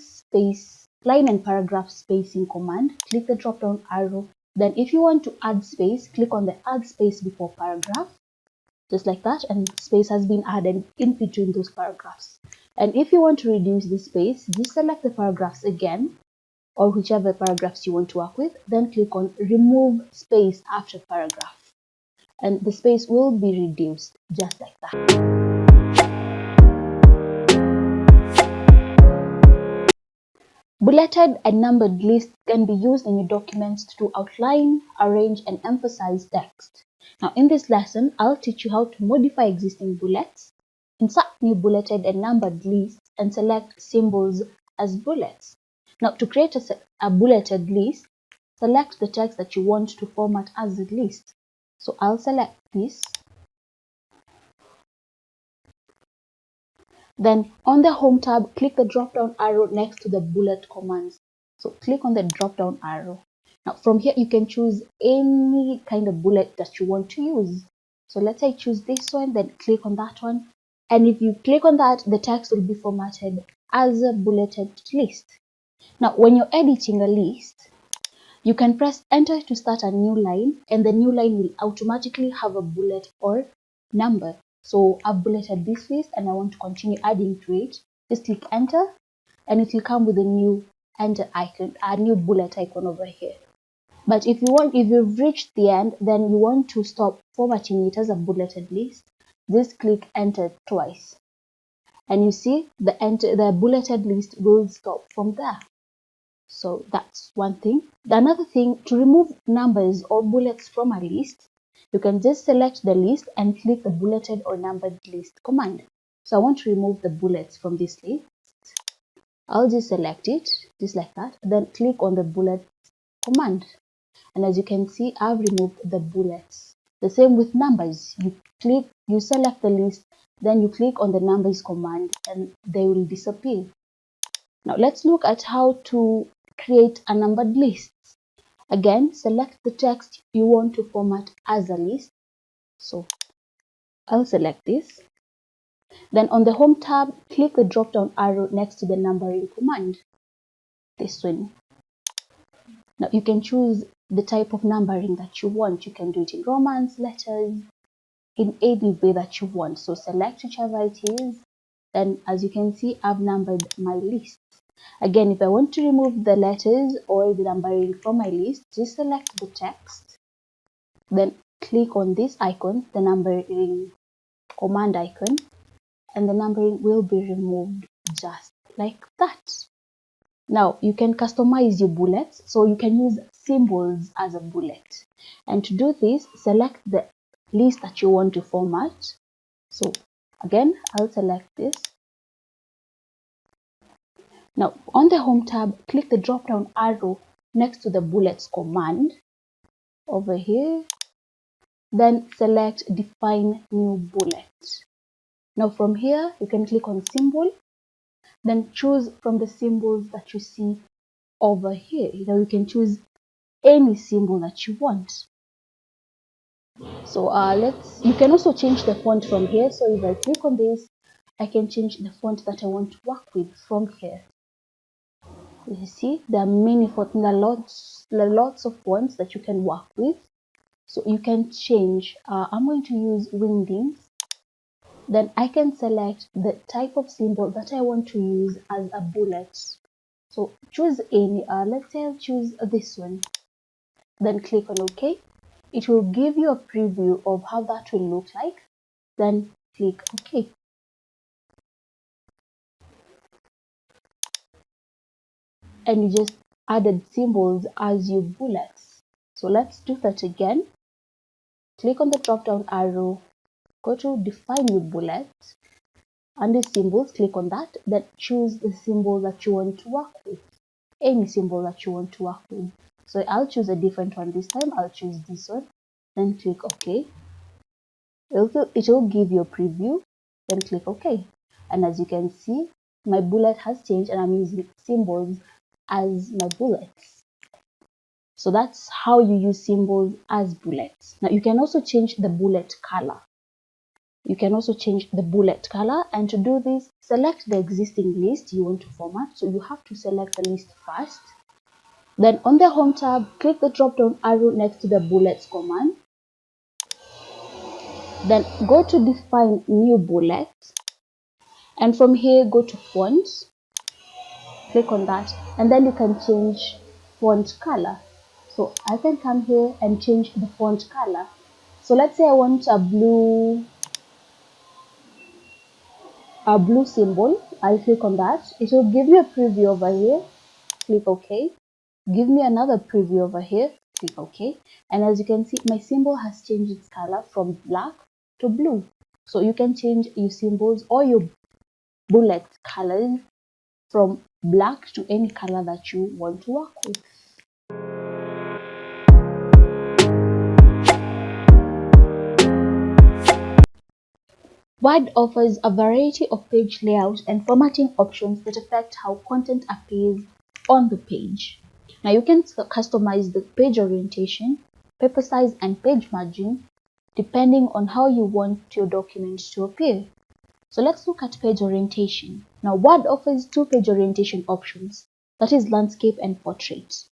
and paragraph spacing command, click the drop down arrow. Then if you want to add space, click on the add space before paragraph, just like that, and space has been added in between those paragraphs. And if you want to reduce the space, just select the paragraphs again, or whichever paragraphs you want to work with, then click on remove space after paragraph, and the space will be reduced, just like that. Bulleted and numbered lists can be used in your documents to outline, arrange, and emphasize text. Now, in this lesson, I'll teach you how to modify existing bullets, insert new bulleted and numbered lists, and select symbols as bullets. Now, to create a bulleted list, select the text that you want to format as a list. So I'll select this. Then on the Home tab, click the drop down arrow next to the bullet commands. So click on the drop down arrow. Now from here you can choose any kind of bullet that you want to use. So let's say I choose this one, then click on that one. And if you click on that, the text will be formatted as a bulleted list. Now, when you're editing a list, you can press enter to start a new line, and the new line will automatically have a bullet or number. So I've bulleted this list and I want to continue adding to it. Just click enter and it will come with a new enter icon, a new bullet icon over here. But if you've reached the end, then you want to stop formatting it as a bulleted list, just click enter twice. And you see the bulleted list will stop from there. So that's one thing. Another thing, to remove numbers or bullets from a list, you can just select the list and click the bulleted or numbered list command. So I want to remove the bullets from this list. I'll just select it just like that, then click on the bullet command. And as you can see, I've removed the bullets. The same with numbers. You select the list, then you click on the numbers command and they will disappear. Now let's look at how to create a numbered list. Again, select the text you want to format as a list. So I'll select this. Then on the home tab, click the drop down arrow next to the numbering command. This one. Now you can choose the type of numbering that you want. You can do it in Romance, letters, in any way that you want. So select whichever it is. Then as you can see, I've numbered my list. Again, if I want to remove the letters or the numbering from my list, just select the text. Then click on this icon, the numbering command icon, and the numbering will be removed just like that. Now you can customize your bullets, so you can use symbols as a bullet. And to do this, select the list that you want to format. So again, I'll select this. Now on the home tab, click the drop down arrow next to the bullets command over here. Then select define new bullet. Now from here, you can click on symbol, then choose from the symbols that you see over here. Now you can choose any symbol that you want. So you can also change the font from here. So if I click on this, I can change the font that I want to work with from here. You see, there are many fonts, there are lots of fonts that you can work with. So you can change. I'm going to use Wingdings. Then I can select the type of symbol that I want to use as a bullet. So choose any. Let's say I'll choose this one. Then click on OK. It will give you a preview of how that will look like. Then click OK. And you just added symbols as your bullets. So let's do that again. Click on the drop down arrow, go to define your bullet. Under symbols, click on that, then choose the symbol that you want to work with. Any symbol that you want to work with. So I'll choose a different one this time. I'll choose this one. Then click OK. It will give you a preview. Then click OK. And as you can see, my bullet has changed and I'm using symbols as my bullets. So that's how you use symbols as bullets. Now you can also change the bullet color. You can also change the bullet color, and to do this, select the existing list you want to format. So you have to select the list first. Then on the home tab, click the drop down arrow next to the bullets command. Then go to define new bullet, and from here go to font. Click on that, and then you can change font color. So I can come here and change the font color. So let's say I want a blue symbol. I'll click on that. It will give you a preview over here. Click OK. Give me another preview over here. Click OK. And as you can see, my symbol has changed its color from black to blue. So you can change your symbols or your bullet colors from black to any color that you want to work with. Word offers a variety of page layout and formatting options that affect how content appears on the page. Now you can customize the page orientation, paper size and page margin, depending on how you want your document to appear. So let's look at page orientation. Now, Word offers two page orientation options, that is landscape and portrait.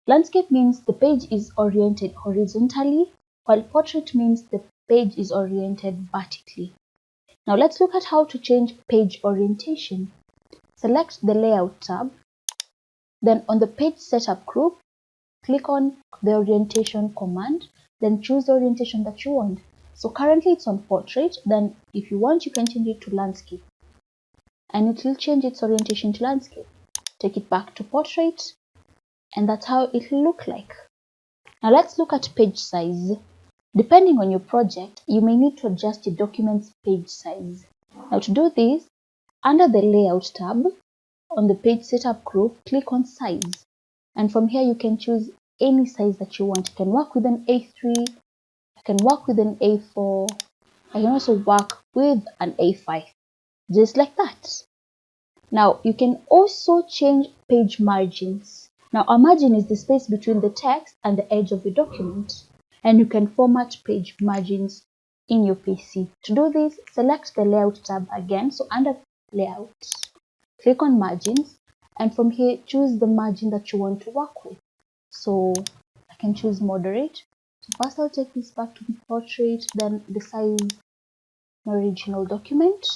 Landscape means the page is oriented horizontally, while portrait means the page is oriented vertically. Now let's look at how to change page orientation. Select the Layout tab, then on the Page Setup group, click on the Orientation command, then choose the orientation that you want. So currently it's on Portrait, then if you want you can change it to Landscape, and it will change its orientation to Landscape. Take it back to Portrait, and that's how it will look like. Now let's look at page size. Depending on your project, you may need to adjust your document's page size. Now to do this, under the Layout tab, on the Page Setup group, click on Size. And from here you can choose any size that you want. You can work with an A3, you can work with an A4, you can also work with an A5, just like that. Now you can also change page margins. Now a margin is the space between the text and the edge of your document, and you can format page margins in your PC. To do this, select the Layout tab again. So under Layout, click on Margins, and from here choose the margin that you want to work with. So I can choose moderate. So first I'll take this back to the portrait, then the size my original document.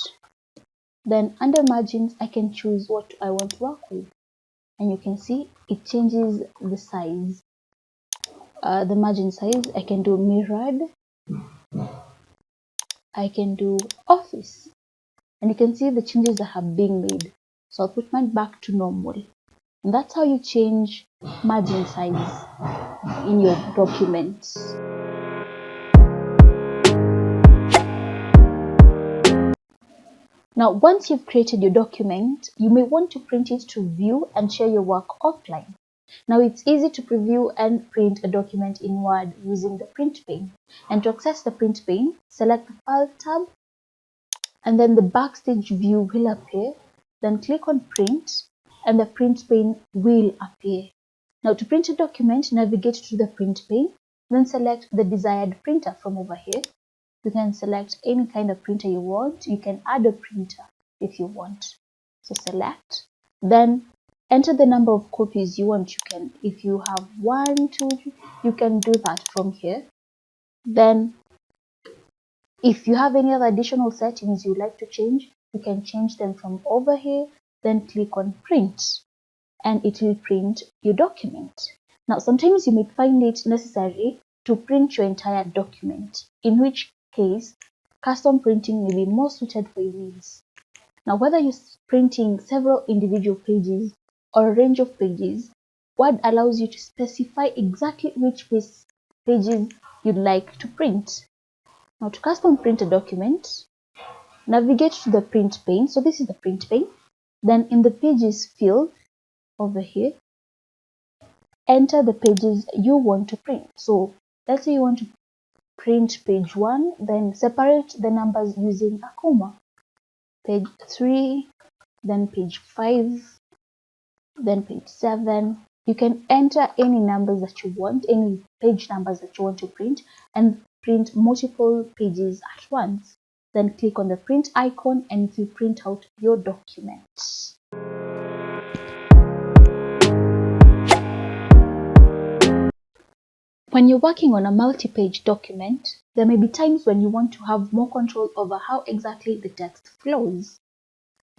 Then under margins I can choose what I want to work with, and you can see it changes the size. The margin size, I can do mirrored, I can do office, and you can see the changes that have been made. So I'll put mine back to normal, and that's how you change margin size in your documents. Now once you've created your document, you may want to print it to view and share your work offline. Now it's easy to preview and print a document in Word using the print pane. And to access the print pane, select the File tab, and then the Backstage view will appear. Then click on Print, and the print pane will appear. Now to print a document, navigate to the print pane, then select the desired printer from over here. You can select any kind of printer you want. You can add a printer if you want. So select, then enter the number of copies you want. You can, if you have 1, 2, you can do that from here. Then if you have any other additional settings you like to change, you can change them from over here. Then click on Print, and it will print your document. Now sometimes you may find it necessary to print your entire document, in which case custom printing may be more suited for your needs. Now whether you're printing several individual pages or a range of pages, Word allows you to specify exactly which pages you'd like to print. Now to custom print a document, navigate to the print pane. So this is the print pane. Then in the pages field over here, enter the pages you want to print. So let's say you want to print page 1, then separate the numbers using a comma. Page 3, then page 5, then page 7. You can enter any numbers that you want, any page numbers that you want to print, and print multiple pages at once. Then click on the print icon and it will print out your document. When you're working on a multi-page document, there may be times when you want to have more control over how exactly the text flows.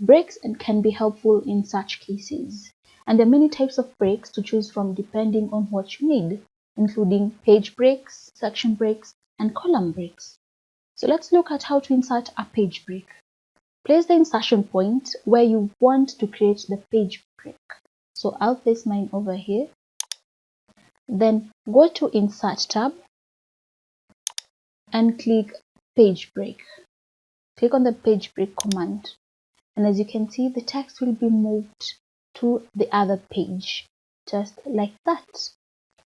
Breaks can be helpful in such cases, and there are many types of breaks to choose from depending on what you need, including page breaks, section breaks, and column breaks. So let's look at how to insert a page break. Place the insertion point where you want to create the page break. So I'll place mine over here. Then go to Insert tab and click Page Break. Click on the Page Break command, and as you can see, the text will be moved to the other page, just like that.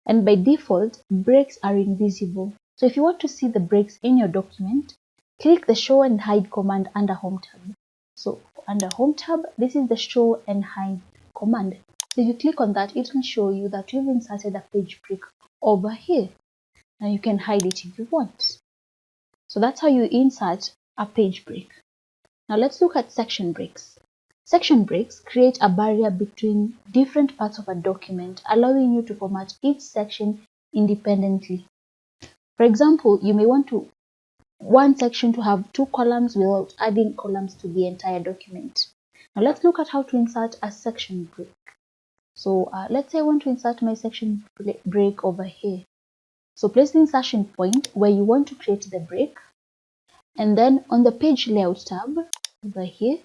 And by default, breaks are invisible. So if you want to see the breaks in your document, click the Show and Hide command under Home tab. So under Home tab, this is the Show and Hide command. So if you click on that, it will show you that you've inserted a page break over here. Now you can hide it if you want. So that's how you insert a page break. Now let's look at section breaks. Section breaks create a barrier between different parts of a document, allowing you to format each section independently. For example, you may want one section to have 2 columns without adding columns to the entire document. Now let's look at how to insert a section break. So let's say I want to insert my section break over here. So place the insertion point where you want to create the break, and then on the page layout tab over here,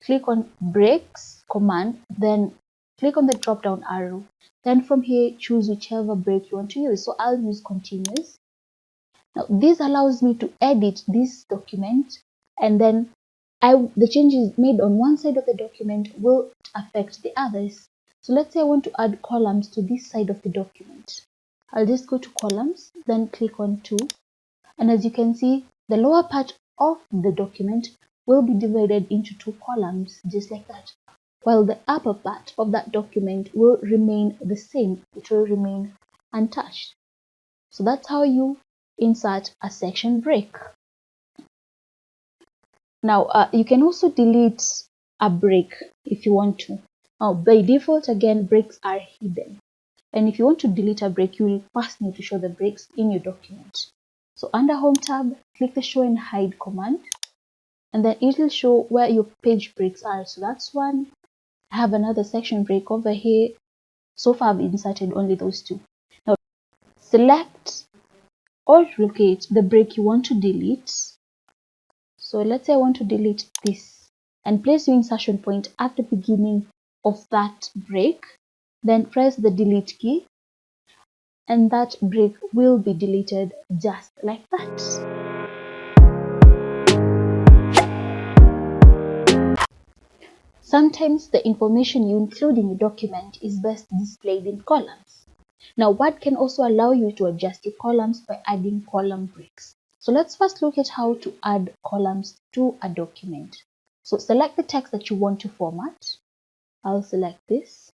click on breaks command, then click on the drop down arrow. Then from here, choose whichever break you want to use. So I'll use continuous. Now this allows me to edit this document, and then the changes made on one side of the document will affect the others. So let's say I want to add columns to this side of the document. I'll just go to columns, then click on 2. And as you can see, the lower part of the document will be divided into 2 columns, just like that. While the upper part of that document will remain the same. It will remain untouched. So that's how you insert a section break. Now, you can also delete a break if you want to. Now, by default, again, breaks are hidden. And if you want to delete a break, you will first need to show the breaks in your document. So under Home tab, click the Show and Hide command, and then it will show where your page breaks are. So that's one. I have another section break over here. So far, I've inserted only those 2. Now, select or locate the break you want to delete. So let's say I want to delete this, and place your insertion point at the beginning of that break. Then press the delete key, and that break will be deleted just like that. Sometimes the information you include in your document is best displayed in columns. Now, Word can also allow you to adjust your columns by adding column breaks. So let's first look at how to add columns to a document. So select the text that you want to format. I'll select this.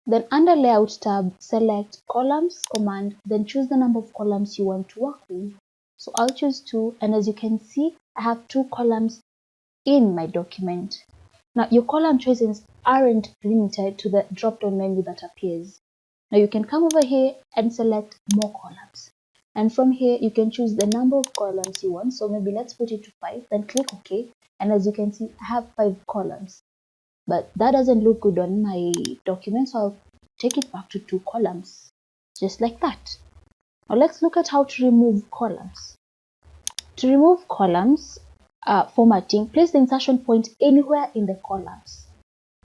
Then under Layout tab, select Columns command, then choose the number of columns you want to work with. So I'll choose 2, and as you can see, I have 2 columns in my document. Now, your column choices aren't limited to the drop-down menu that appears. Now, you can come over here and select More Columns. And from here, you can choose the number of columns you want. So maybe let's put it to 5, then click OK. And as you can see, I have 5 columns. But that doesn't look good on my document, so I'll take it back to 2 columns, just like that. Now let's look at how to remove columns. To remove columns formatting, place the insertion point anywhere in the columns.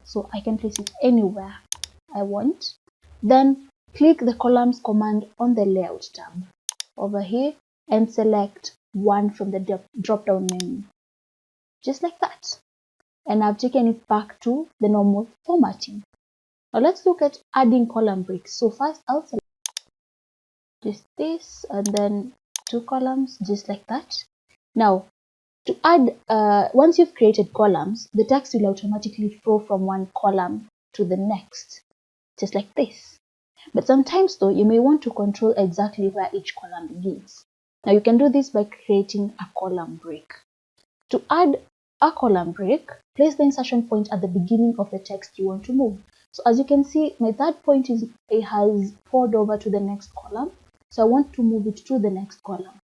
So I can place it anywhere I want. Then click the columns command on the Layout tab over here and select one from the drop-down menu, just like that. And I've taken it back to the normal formatting. Now let's look at adding column breaks. So first I'll select just this, and then 2 columns, just like that. Now to add, once you've created columns, the text will automatically flow from one column to the next, just like this. But sometimes though, you may want to control exactly where each column begins. Now you can do this by creating a column break. To add a column break, place the insertion point at the beginning of the text you want to move. So as you can see, my third point has poured over to the next column. So I want to move it to the next column.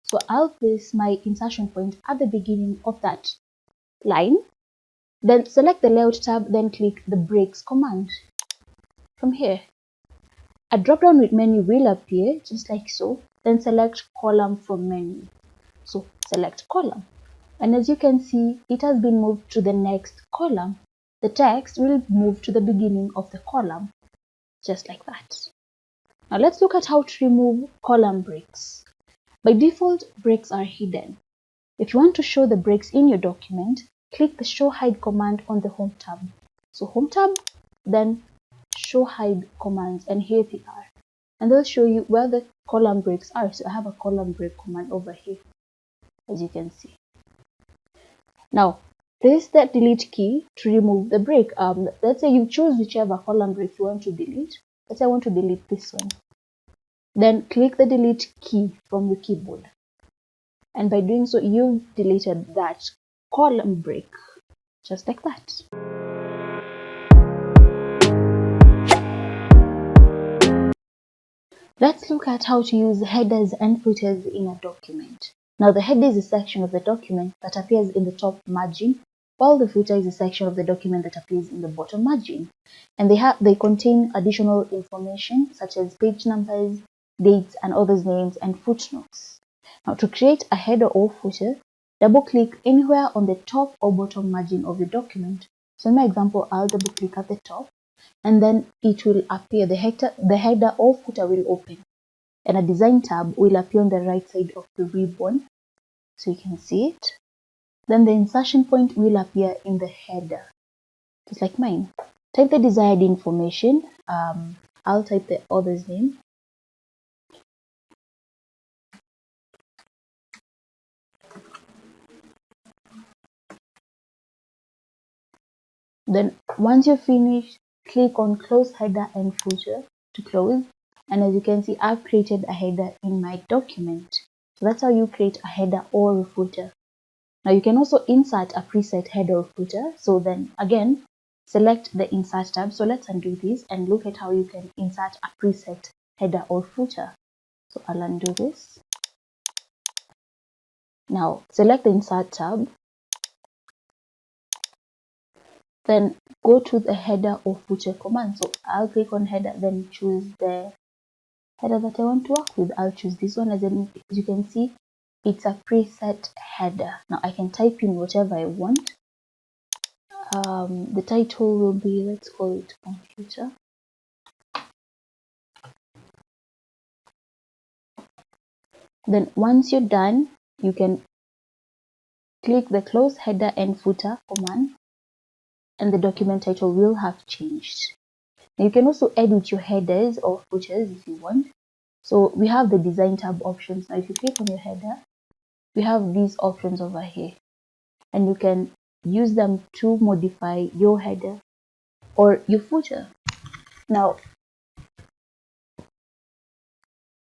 So I'll place my insertion point at the beginning of that line. Then select the Layout tab, then click the Breaks command. From here, a drop-down menu will appear, just like so. Then select Column from menu. So select Column. And as you can see, it has been moved to the next column. The text will move to the beginning of the column, just like that. Now let's look at how to remove column breaks. By default, breaks are hidden. If you want to show the breaks in your document, click the Show Hide command on the Home tab. So Home tab, then Show Hide commands, and here they are. And they'll show you where the column breaks are. So I have a column break command over here, as you can see. Now, press the delete key to remove the break. Let's say you choose whichever column break you want to delete. Let's say I want to delete this one. Then click the delete key from your keyboard. And by doing so, you've deleted that column break, just like that. Let's look at how to use headers and footers in a document. Now, the header is a section of the document that appears in the top margin, while the footer is a section of the document that appears in the bottom margin. And they contain additional information such as page numbers, dates, and authors' names, and footnotes. Now, to create a header or footer, double-click anywhere on the top or bottom margin of the document. So in my example, I'll double-click at the top, and then it will appear, the header or footer will open, and a design tab will appear on the right side of the ribbon, so you can see it. Then the insertion point will appear in the header, just like mine. Type the desired information. I'll type the author's name. Then once you're finished, click on close header and footer to close. And as you can see, I've created a header in my document. So that's how you create a header or a footer. Now you can also insert a preset header or footer. So then again, select the insert tab. So let's undo this and look at how you can insert a preset header or footer. So I'll undo this. Now select the insert tab. Then go to the header or footer command. So I'll click on header, then choose the header that I want to work with. I'll choose this one. As you can see, it's a preset header. Now I can type in whatever I want. The title will be, let's call it computer. Then once you're done, you can click the close header and footer command, and the document title will have changed. Now you can also edit your headers or footers if you want. So we have the design tab options. Now if you click on your header, we have these options over here, and you can use them to modify your header or your footer. Now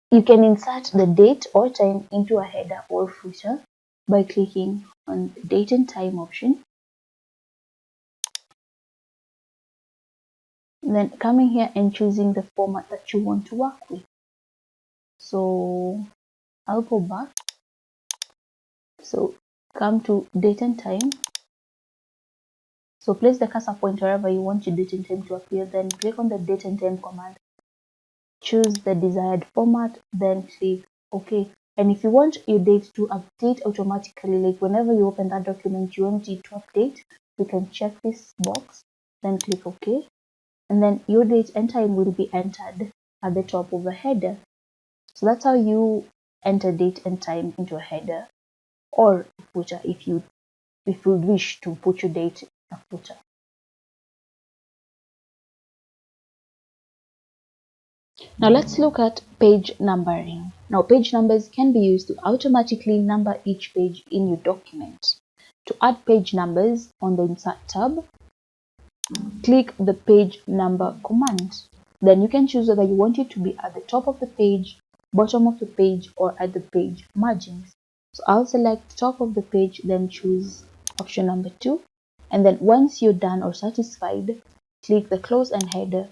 you can insert the date or time into a header or footer by clicking on the date and time option. Then coming here and choosing the format that you want to work with. So I'll go back. So come to date and time. So place the cursor point wherever you want your date and time to appear. Then click on the date and time command. Choose the desired format. Then click OK. And if you want your date to update automatically, like whenever you open that document, you want it to update, you can check this box. Then click OK. And then your date and time will be entered at the top of the header. So that's how you enter date and time into a header or a footer if you wish to put your date in a footer. Now let's look at page numbering. Now page numbers can be used to automatically number each page in your document. To add page numbers, on the Insert tab, click the page number command. Then you can choose whether you want it to be at the top of the page, bottom of the page, or at the page margins. So I'll select top of the page, then choose option number 2. And then once you're done or satisfied, click the close and header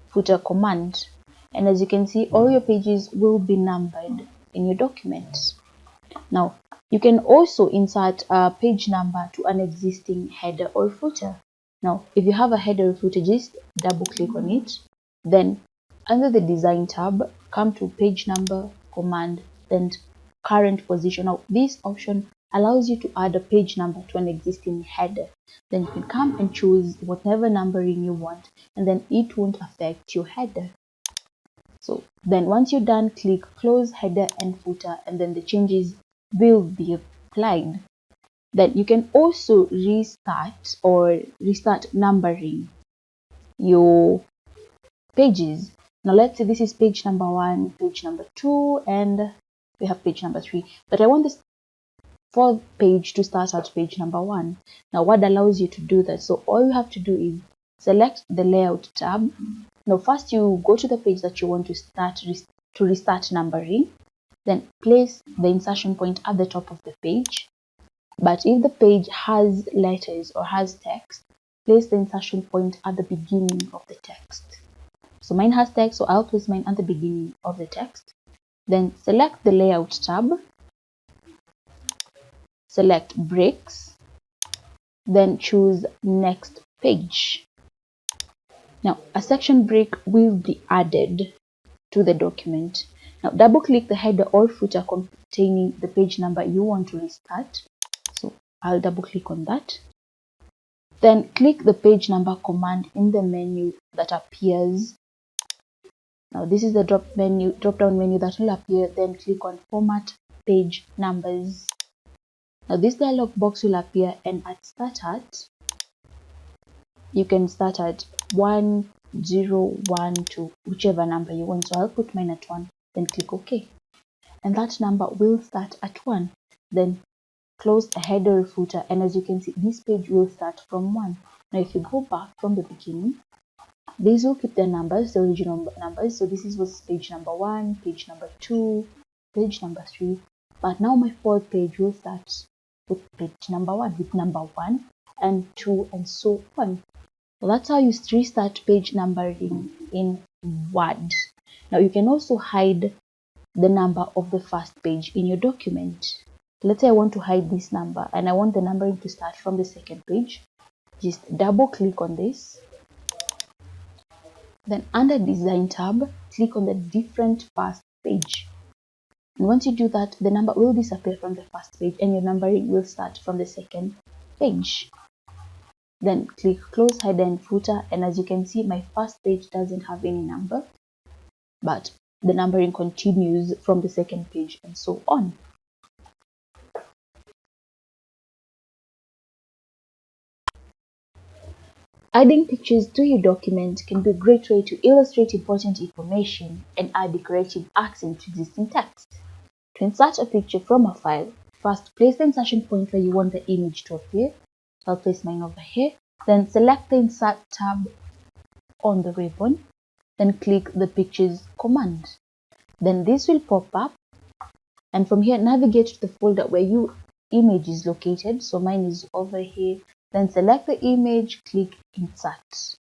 footer command. And as you can see, all your pages will be numbered in your document. Now, you can also insert a page number to an existing header or footer. Now, if you have a header or footer, just double click on it. Then under the design tab, come to page number command, then current position. Now, this option allows you to add a page number to an existing header. Then you can come and choose whatever numbering you want, and then it won't affect your header. So then once you're done, click close header and footer, and then the changes will be applied. Then you can also restart numbering your pages. Now let's say this is page number 1, page number 2, and we have page number 3. But I want this fourth page to start at page number 1. Now what allows you to do that? So all you have to do is select the layout tab. Now first you go to the page that you want to restart numbering. Then place the insertion point at the top of the page. But if the page has letters or has text, place the insertion point at the beginning of the text. So mine has text, so I'll place mine at the beginning of the text. Then select the layout tab, select breaks, then choose next page. Now a section break will be added to the document. Now double click the header or footer containing the page number you want to restart. So I'll double click on that. Then click the page number command in the menu that appears. Now this is the drop down menu that will appear. Then click on format page numbers. Now this dialog box will appear, and at SmartArt you can start at 1, 0, 1, 2, whichever number you want. So I'll put mine at 1, then click OK. And that number will start at 1. Then close the header or footer, and as you can see, this page will start from 1. Now if you go back from the beginning, these will keep the numbers, the original numbers. So this was page number 1, page number 2, page number 3. But now my fourth page will start with page number 1, with number 1 and 2 and so on. So that's how you restart page numbering in Word. Now you can also hide the number of the first page in your document. Let's say I want to hide this number and I want the numbering to start from the second page. Just double click on this. Then under Design tab, click on the different first page. And once you do that, the number will disappear from the first page and your numbering will start from the second page. Then click close header and footer, and as you can see, my first page doesn't have any number, but the numbering continues from the second page and so on. Adding pictures to your document can be a great way to illustrate important information and add decorative accent to existing text. To insert a picture from a file, first place the insertion point where you want the image to appear. I'll place mine over here. Then select the Insert tab on the ribbon. Then click the Pictures command. Then this will pop up, and from here navigate to the folder where your image is located. So mine is over here. Then select the image, click Insert,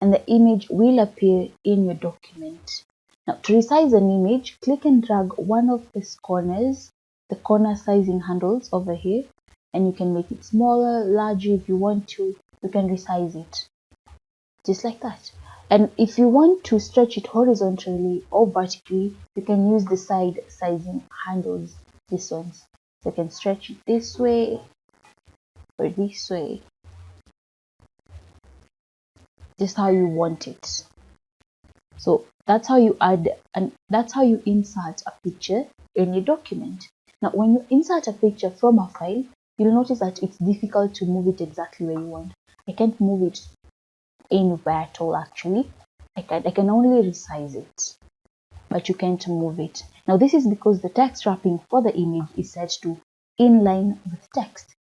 and the image will appear in your document. Now to resize an image, click and drag one of these corners, the corner sizing handles over here, and you can make it smaller, larger if you want to. You can resize it just like that. And if you want to stretch it horizontally or vertically, you can use the side sizing handles, these ones. So you can stretch it this way or this way, just how you want it. So that's how you add, and that's how you insert a picture in your document. Now when you insert a picture from a file, you'll notice that it's difficult to move it exactly where you want. I can't move it anywhere at all actually. I can only resize it, but you can't move it. Now this is because the text wrapping for the image is set to inline with text.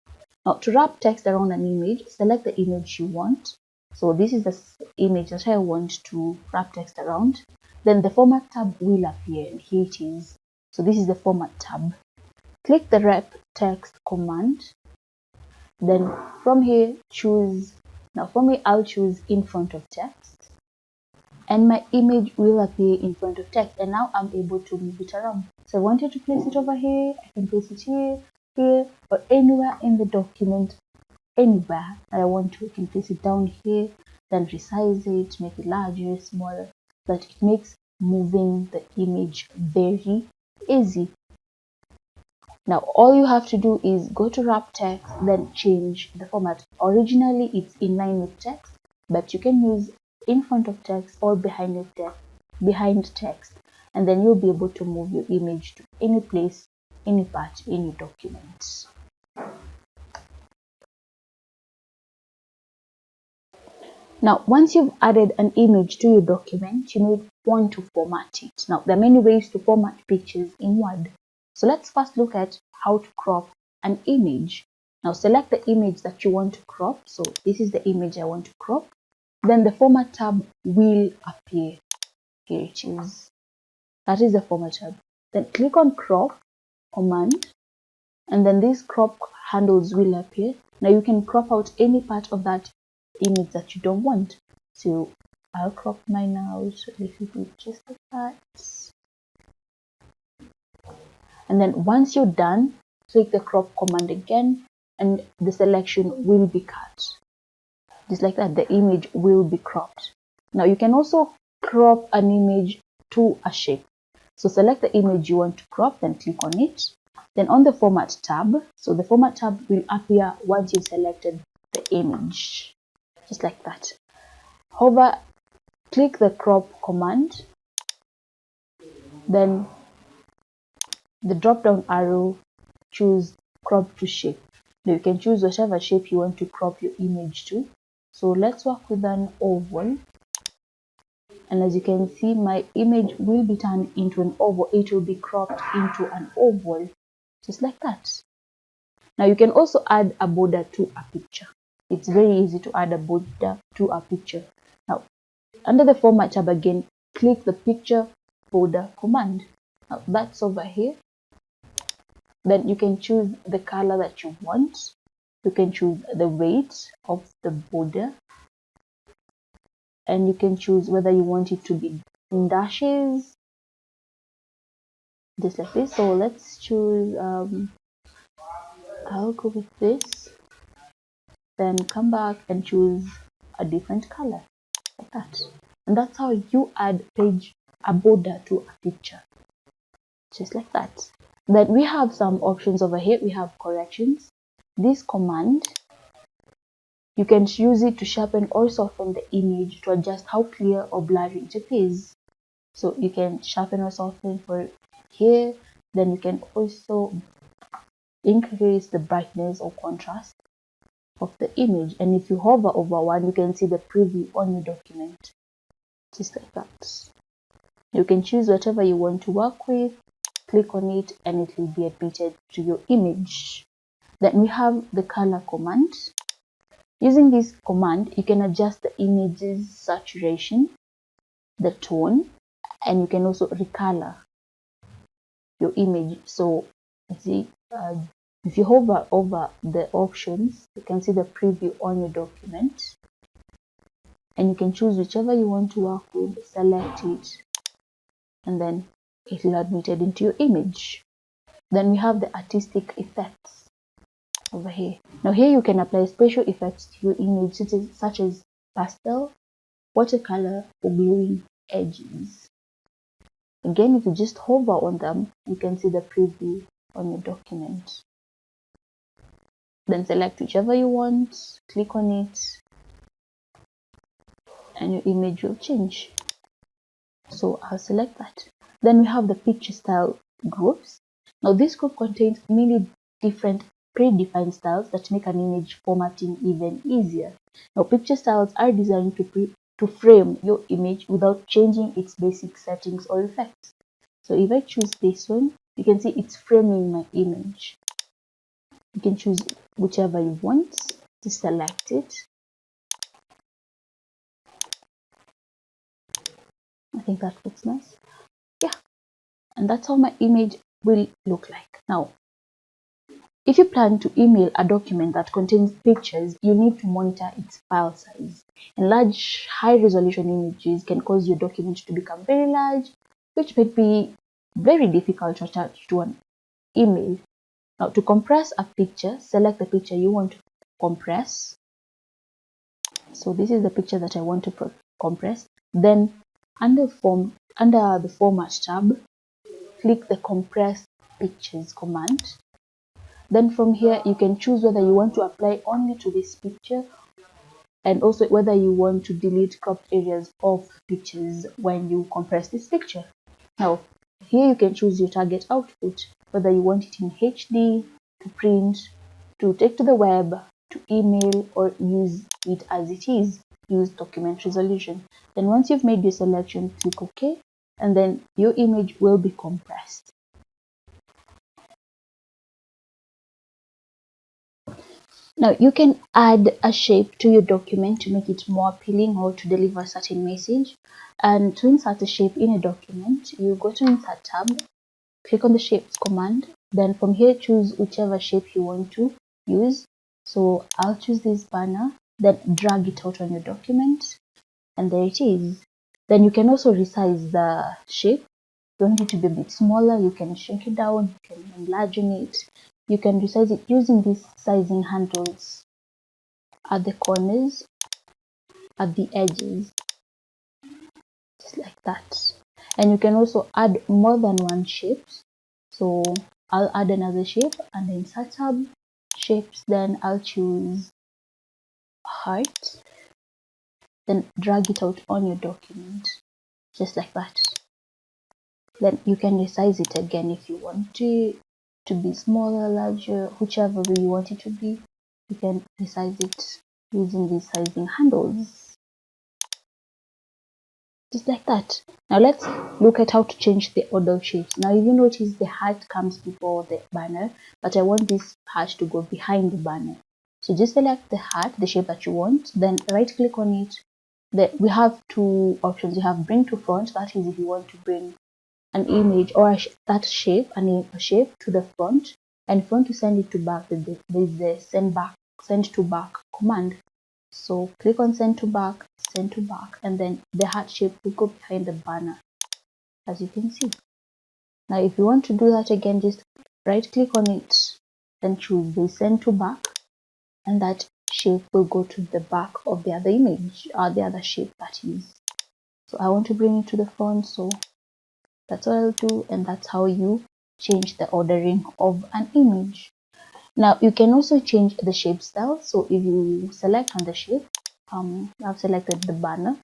Now to wrap text around an image, select the image you want. So this is the image that I want to wrap text around. Then the Format tab will appear, and here it is. So this is the Format tab. Click the Wrap Text command. Then from here choose, now for me I'll choose in front of text, and my image will appear in front of text, and now I'm able to move it around. So I wanted to place it over here, I can place it here, here, or anywhere in the document, anywhere that I want to. I can place it down here, then resize it, make it larger, smaller, so that it makes moving the image very easy. Now all you have to do is go to wrap text, then change the format. Originally it's in line with text, but you can use in front of text or behind text, and then you'll be able to move your image to any place, any part in your document. Now once you've added an image to your document, you may want to format it. Now there are many ways to format pictures in Word. So let's first look at how to crop an image. Now select the image that you want to crop. So this is the image I want to crop. Then the Format tab will appear. Here it is. That is the Format tab. Then click on crop command, and then these crop handles will appear. Now you can crop out any part of that image that you don't want. So I'll crop mine out a little bit, just like that. And then once you're done, click the crop command again, and the selection will be cut. Just like that, the image will be cropped. Now you can also crop an image to a shape. So select the image you want to crop, then click on it. Then on the Format tab, so the Format tab will appear once you've selected the image. Just like that. Hover, click the crop command, then the drop down arrow, choose crop to shape. Now you can choose whatever shape you want to crop your image to. So let's work with an oval. And as you can see, my image will be turned into an oval. It will be cropped into an oval, just like that. Now you can also add a border to a picture. It's very easy to add a border to a picture. Now, under the Format tab again, click the Picture Border command. Now that's over here. Then you can choose the color that you want. You can choose the weight of the border. And you can choose whether you want it to be in dashes, just like this. So let's choose, I'll go with this. Then come back and choose a different color, like that. And that's how you add a border to a picture, just like that. Then we have some options over here. We have corrections. This command, you can use it to sharpen or soften the image to adjust how clear or blurry it appears. So you can sharpen or soften for here. Then you can also increase the brightness or contrast of the image. And if you hover over one, you can see the preview on your document, just like that. You can choose whatever you want to work with, click on it, and it will be admitted to your image. Then we have the color command. Using this command, you can adjust the image's saturation, the tone, and you can also recolor your image. So see, if you hover over the options, you can see the preview on your document, and you can choose whichever you want to work with, select it, and then it will admit it into your image. Then we have the artistic effects over here. Now here you can apply special effects to your image, such as pastel, watercolor, or glowing edges. Again, if you just hover on them, you can see the preview on your document. Then select whichever you want, click on it, and your image will change. So I'll select that. Then we have the picture style groups. Now this group contains many different predefined styles that make an image formatting even easier. Now picture styles are designed to frame your image without changing its basic settings or effects. So if I choose this one, you can see it's framing my image. You can choose whichever you want to select it. I think that looks nice. Yeah, and that's how my image will look like. Now, if you plan to email a document that contains pictures, you need to monitor its file size. And large, high-resolution images can cause your document to become very large, which might be very difficult to attach to an email. Now, to compress a picture, select the picture you want to compress. So this is the picture that I want to compress. Then under the Format tab, click the Compress Pictures command. Then from here, you can choose whether you want to apply only to this picture, and also whether you want to delete cropped areas of pictures when you compress this picture. Now, here you can choose your target output, whether you want it in HD, to print, to take to the web, to email, or use it as it is. Use document resolution. Then once you've made your selection, click OK, and then your image will be compressed. Now you can add a shape to your document to make it more appealing or to deliver a certain message. And to insert a shape in a document, you go to Insert tab, click on the shapes command. Then from here, choose whichever shape you want to use. So I'll choose this banner, then drag it out on your document, and there it is. Then you can also resize the shape. You want it to be a bit smaller, you can shrink it down, you can enlargen it. You can resize it using these sizing handles at the corners, at the edges, just like that. And you can also add more than one shape. So I'll add another shape and then search tab, shapes, then I'll choose heart, then drag it out on your document, just like that. Then you can resize it again if you want to be smaller, larger, whichever way you want it to be. You can resize it using these sizing handles, just like that. Now let's look at how to change the order of shapes. Now you notice the heart comes before the banner, but I want this heart to go behind the banner. So just select the heart, the shape that you want, then right click on it. Then we have two options. You have bring to front, that is if you want to bring an image or that shape, a shape to the front, and if you want to send it to back, there's the send to back command. So click on send to back, and then the heart shape will go behind the banner, as you can see. Now if you want to do that again, just right click on it, then choose the send to back, and that shape will go to the back of the other image, or the other shape that is. So I want to bring it to the front, so that's what I'll do, and that's how you change the ordering of an image. Now you can also change the shape style. So if you select on the shape, I've selected the banner,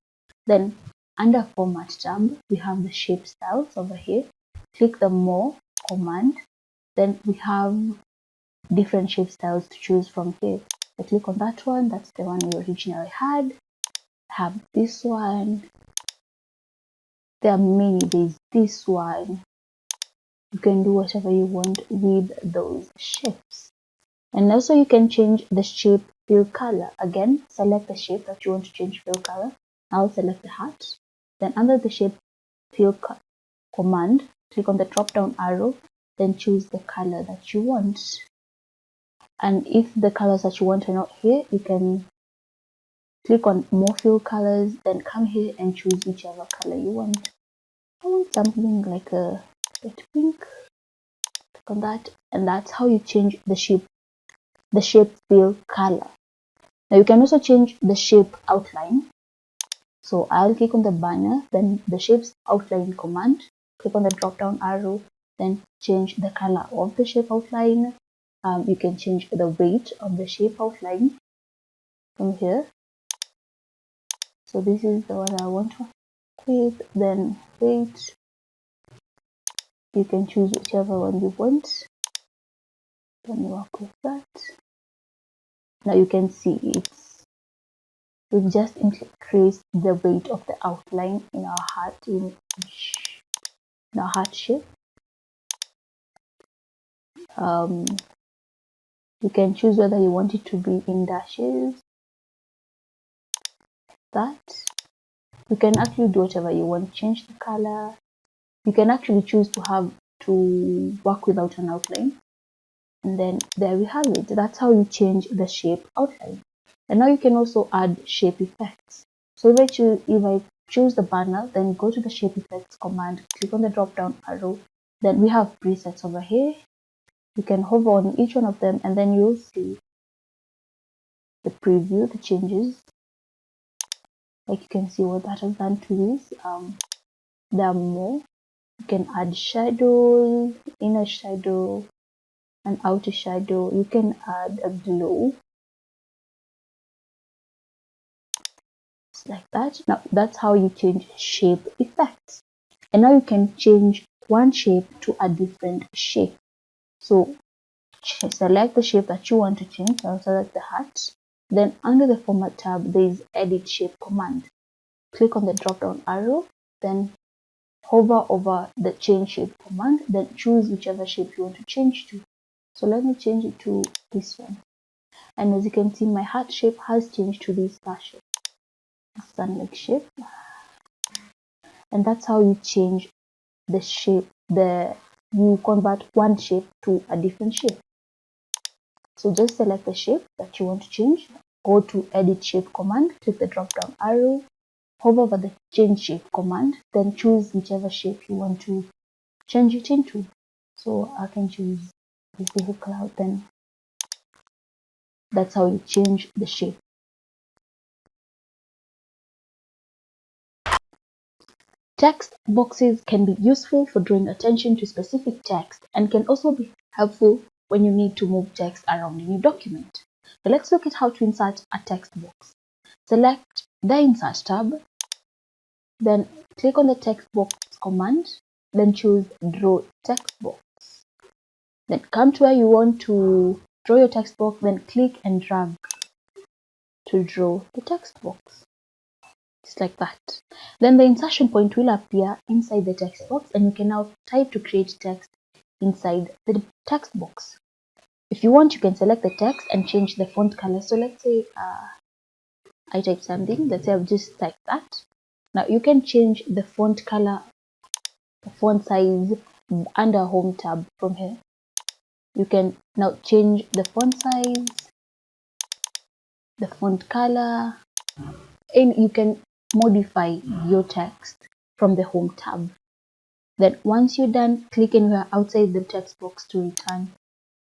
then under format tab we have the shape styles over here. Click the more command, then we have different shape styles to choose from here. I click on that one, that's the one we originally had. I have this one, there are many, there's this one. You can do whatever you want with those shapes. And also you can change the shape fill color. Again, select the shape that you want to change fill color. I'll select the heart. Then under the shape fill command, click on the drop down arrow, then choose the color that you want. And if the colors that you want are not here, you can click on more fill colors, then come here and choose whichever color you want. I want something like a light pink. Click on that, and that's how you change the shape fill color. Now you can also change the shape outline. So I'll click on the banner, then the shapes outline command, click on the drop down arrow, then change the color of the shape outline. You can change the weight of the shape outline from here. So this is the one I want to create, then weight. You can choose whichever one you want. Then work with that. Now you can see we've just increased the weight of the outline in our heart image, in our heart shape. You can choose whether you want it to be in dashes. That you can actually do whatever you want. Change the color. You can actually choose to work without an outline. And then there we have it. That's how you change the shape outline. And now you can also add shape effects. So if I choose the banner, then go to the shape effects command, click on the drop down arrow. Then we have presets over here. You can hover on each one of them, and then you'll see the preview, the changes. Like you can see what that has done to this. There are more. You can add shadows, inner shadow, and outer shadow. You can add a glow, just like that. Now that's how you change shape effects. And now you can change one shape to a different shape. So select the shape that you want to change. I'll select the heart. Then under the format tab, there is edit shape command. Click on the drop down arrow, then hover over the change shape command, then choose whichever shape you want to change to. So let me change it to this one. And as you can see, my heart shape has changed to this star shape, sun-like shape. And that's how you change the shape, the you convert one shape to a different shape. So just select the shape that you want to change, go to edit shape command, click the drop down arrow, hover over the change shape command, then choose whichever shape you want to change it into. So I can choose this little cloud, then that's how you change the shape. Text boxes can be useful for drawing attention to specific text and can also be helpful when you need to move text around in your document. So let's look at how to insert a text box. Select the Insert tab, then click on the text box command, then choose Draw Text Box. Then come to where you want to draw your text box, then click and drag to draw the text box. Just like that. Then the insertion point will appear inside the text box and you can now type to create text inside the text box. If you want, you can select the text and change the font color. So let's say I type something, let's say I've just typed that. Now you can change the font color, the font size under Home tab from here. You can now change the font size, the font color, and you can modify your text from the Home tab. Then once you're done, click anywhere outside the text box to return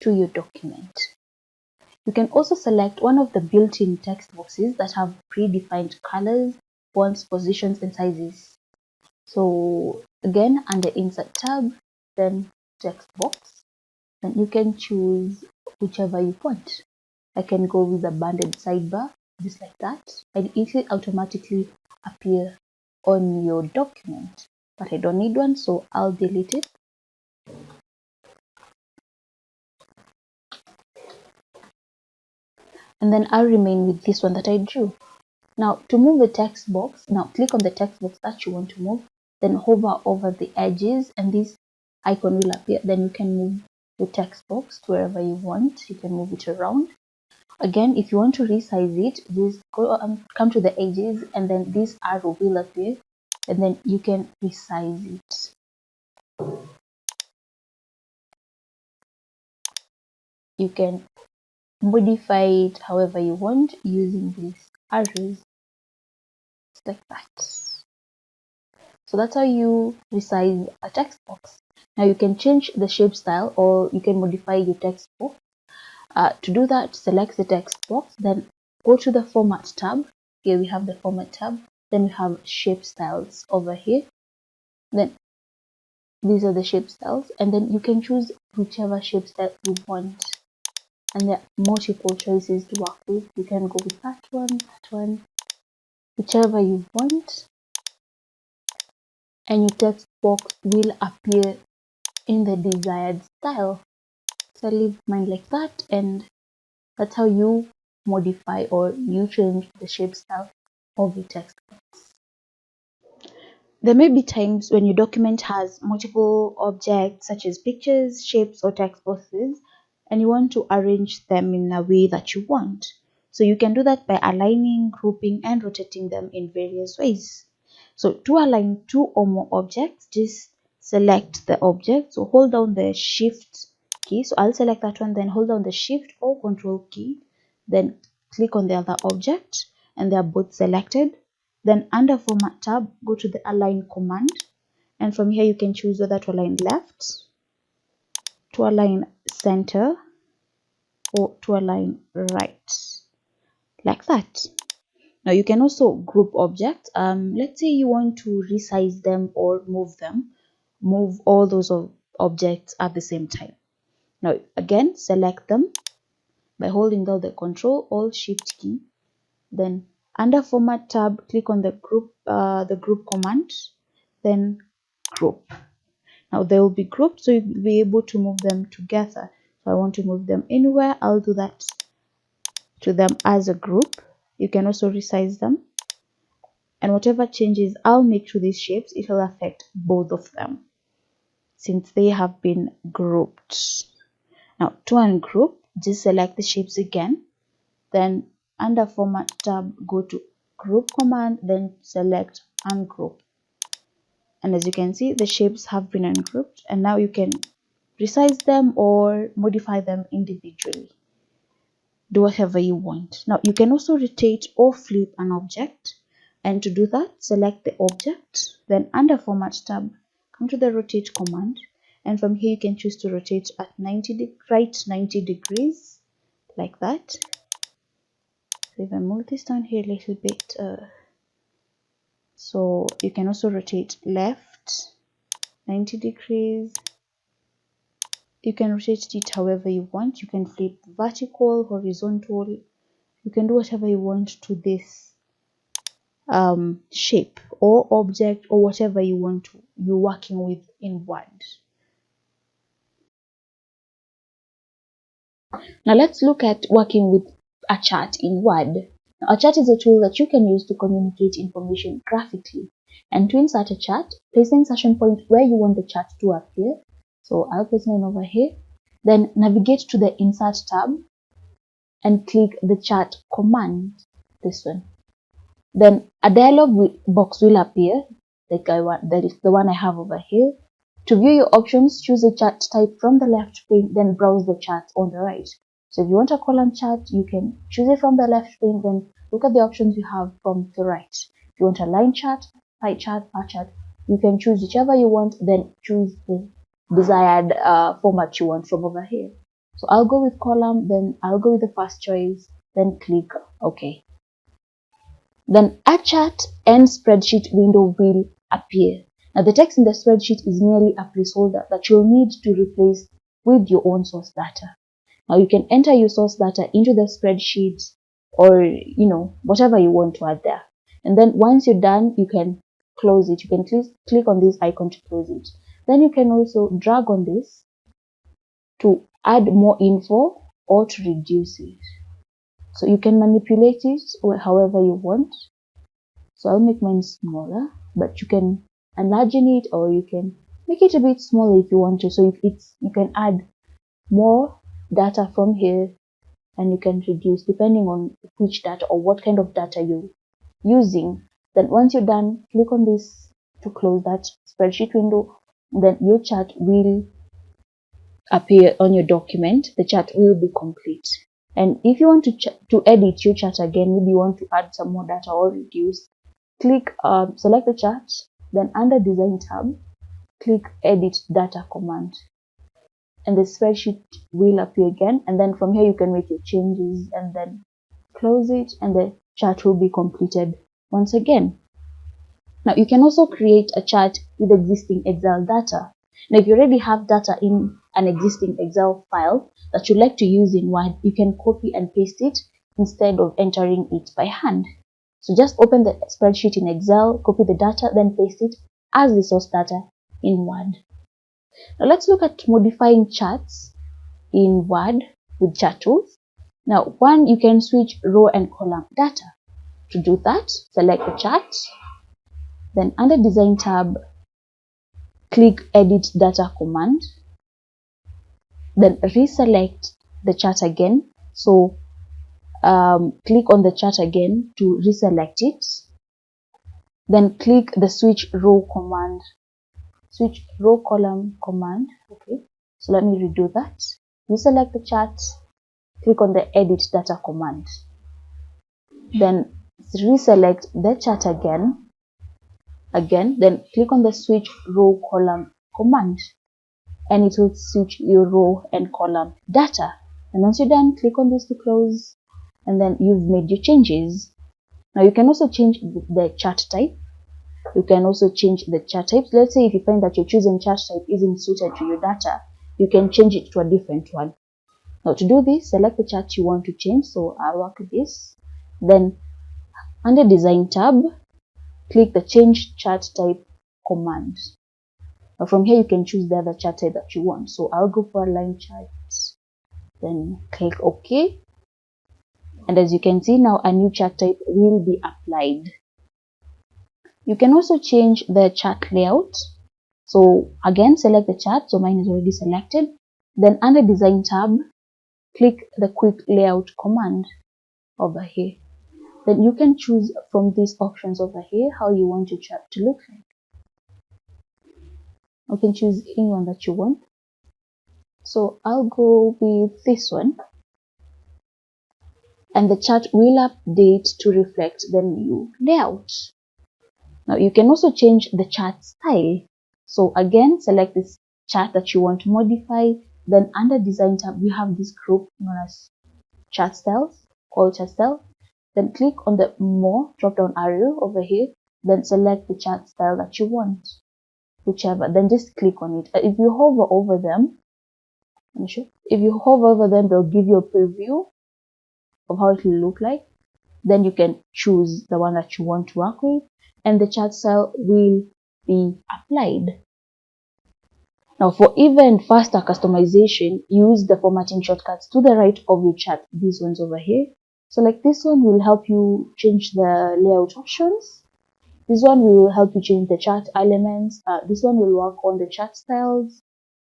to your document. You can also select one of the built-in text boxes that have predefined colors, fonts, positions, and sizes. So again, under Insert tab, then text box, then you can choose whichever you want. I can go with a banded sidebar, just like that, and it will automatically appear on your document. But I don't need one, so I'll delete it. And then I'll remain with this one that I drew. Now to move the text box, now click on the text box that you want to move, then hover over the edges and this icon will appear. Then you can move the text box to wherever you want. You can move it around. Again, if you want to resize it, just go come to the edges and then this arrow will appear and then you can resize it. You can modify it however you want using these arrows, like that. So that's how you resize a text box. Now you can change the shape style or you can modify your text box. To do that, select the text box, then go to the Format tab. Here we have the Format tab. Then we have Shape Styles over here. Then these are the shape styles, and then you can choose whichever shape style you want. And there are multiple choices to work with. You can go with that one, whichever you want. And your text box will appear in the desired style. So I leave mine like that, and that's how you modify or you change the shape style of your text box. There may be times when your document has multiple objects such as pictures, shapes, or text boxes, and you want to arrange them in a way that you want. So you can do that by aligning, grouping, and rotating them in various ways. So to align two or more objects, just select the object. So hold down the Shift key. So I'll select that one, then hold down the Shift or Control key, then click on the other object, and they are both selected. Then under Format tab, go to the Align command, and from here you can choose whether to align left, to align center, or to align right, like that. Now you can also group objects. Let's say you want to resize them or move all those objects at the same time. Now again, select them by holding down the Control or Shift key. Then under Format tab, click on the group command, then group. Now they will be grouped, so you'll be able to move them together. So I want to move them anywhere, I'll do that to them as a group. You can also resize them, and whatever changes I'll make to these shapes, it will affect both of them since they have been grouped. Now to ungroup, just select the shapes again, then under Format tab, go to Group command, then select Ungroup. And as you can see, the shapes have been ungrouped, and now you can resize them or modify them individually. Do whatever you want. Now you can also rotate or flip an object, and to do that, select the object, then under Format tab, come to the Rotate command, and from here you can choose to rotate at right 90 degrees, like that. So if I move this down here a little bit, so you can also rotate left 90 degrees. You can rotate it however you want. You can flip vertical, horizontal. You can do whatever you want to this shape or object or whatever you're working with in Word. Now let's look at working with a chart in Word. Now, a chart is a tool that you can use to communicate information graphically. And to insert a chart, place the insertion point where you want the chart to appear. So I'll place mine over here. Then navigate to the Insert tab and click the Chart command, this one. Then a dialog box will appear, like that is the one I have over here. To view your options, choose a chart type from the left pane, then browse the charts on the right. So if you want a column chart, you can choose it from the left pane, then look at the options you have from the right. If you want a line chart, pie chart, bar chart, you can choose whichever you want, then choose the desired format you want from over here. So I'll go with column, then I'll go with the first choice, then click OK. Then a chart and spreadsheet window will appear. Now the text in the spreadsheet is merely a placeholder that you'll need to replace with your own source data. Now you can enter your source data into the spreadsheet or whatever you want to add there. And then once you're done, you can close it. You can click on this icon to close it. Then you can also drag on this to add more info or to reduce it. So you can manipulate it however you want. So I'll make mine smaller, but you can enlargen it or you can make it a bit smaller if you want to. So you can add more data from here and you can reduce depending on which data or what kind of data you're using. Then once you're done, click on this to close that spreadsheet window. Then your chart will appear on your document. The chart will be complete. And if you want to edit your chart again, maybe you want to add some more data or reduce, click select the chart, then under Design tab, click Edit Data command, and the spreadsheet will appear again. And then from here you can make your changes and then close it, and the chart will be completed once again. Now you can also create a chart with existing Excel data. Now if you already have data in an existing Excel file that you like to use in Word, you can copy and paste it instead of entering it by hand. So just open the spreadsheet in Excel, copy the data, then paste it as the source data in Word. Now let's look at modifying charts in Word with chart tools. Now one, you can switch row and column data. To do that, select the chart, then under Design tab, click Edit Data command, then reselect the chart again. So click on the chart again to reselect it, then click the switch row column command. Okay, so let me redo that. Reselect the chart, click on the Edit Data command, then reselect the chart again, then click on the switch row column command, and it will switch your row and column data. And once you're done, click on this to close, and then you've made your changes. Now you can also change the chart type. You can also change the chart types. Let's say if you find that your chosen chart type isn't suited to your data, you can change it to a different one. Now to do this, select the chart you want to change. So I'll work with this. Then under Design tab, click the Change Chart Type command. Now from here you can choose the other chart type that you want. So I'll go for a line chart. Then click OK. And as you can see now, a new chart type will be applied. You can also change the chart layout. So again, select the chart. So mine is already selected. Then under Design tab, click the Quick Layout command over here. Then you can choose from these options over here how you want your chart to look like. You can choose any one that you want. So I'll go with this one, and the chart will update to reflect the new layout. Now you can also change the chart style. So again, select this chart that you want to modify. Then under design tab, we have this group known as chart styles, all chart style. Then click on the more drop down arrow over here. Then select the chart style that you want, whichever. Then just click on it. If you hover over them, if you hover over them, they'll give you a preview of how it will look like. Then you can choose the one that you want to work with, and the chart style will be applied. Now for even faster customization, use the formatting shortcuts to the right of your chart, these ones over here. So like this one will help you change the layout options. This one will help you change the chart elements. This one will work on the chart styles,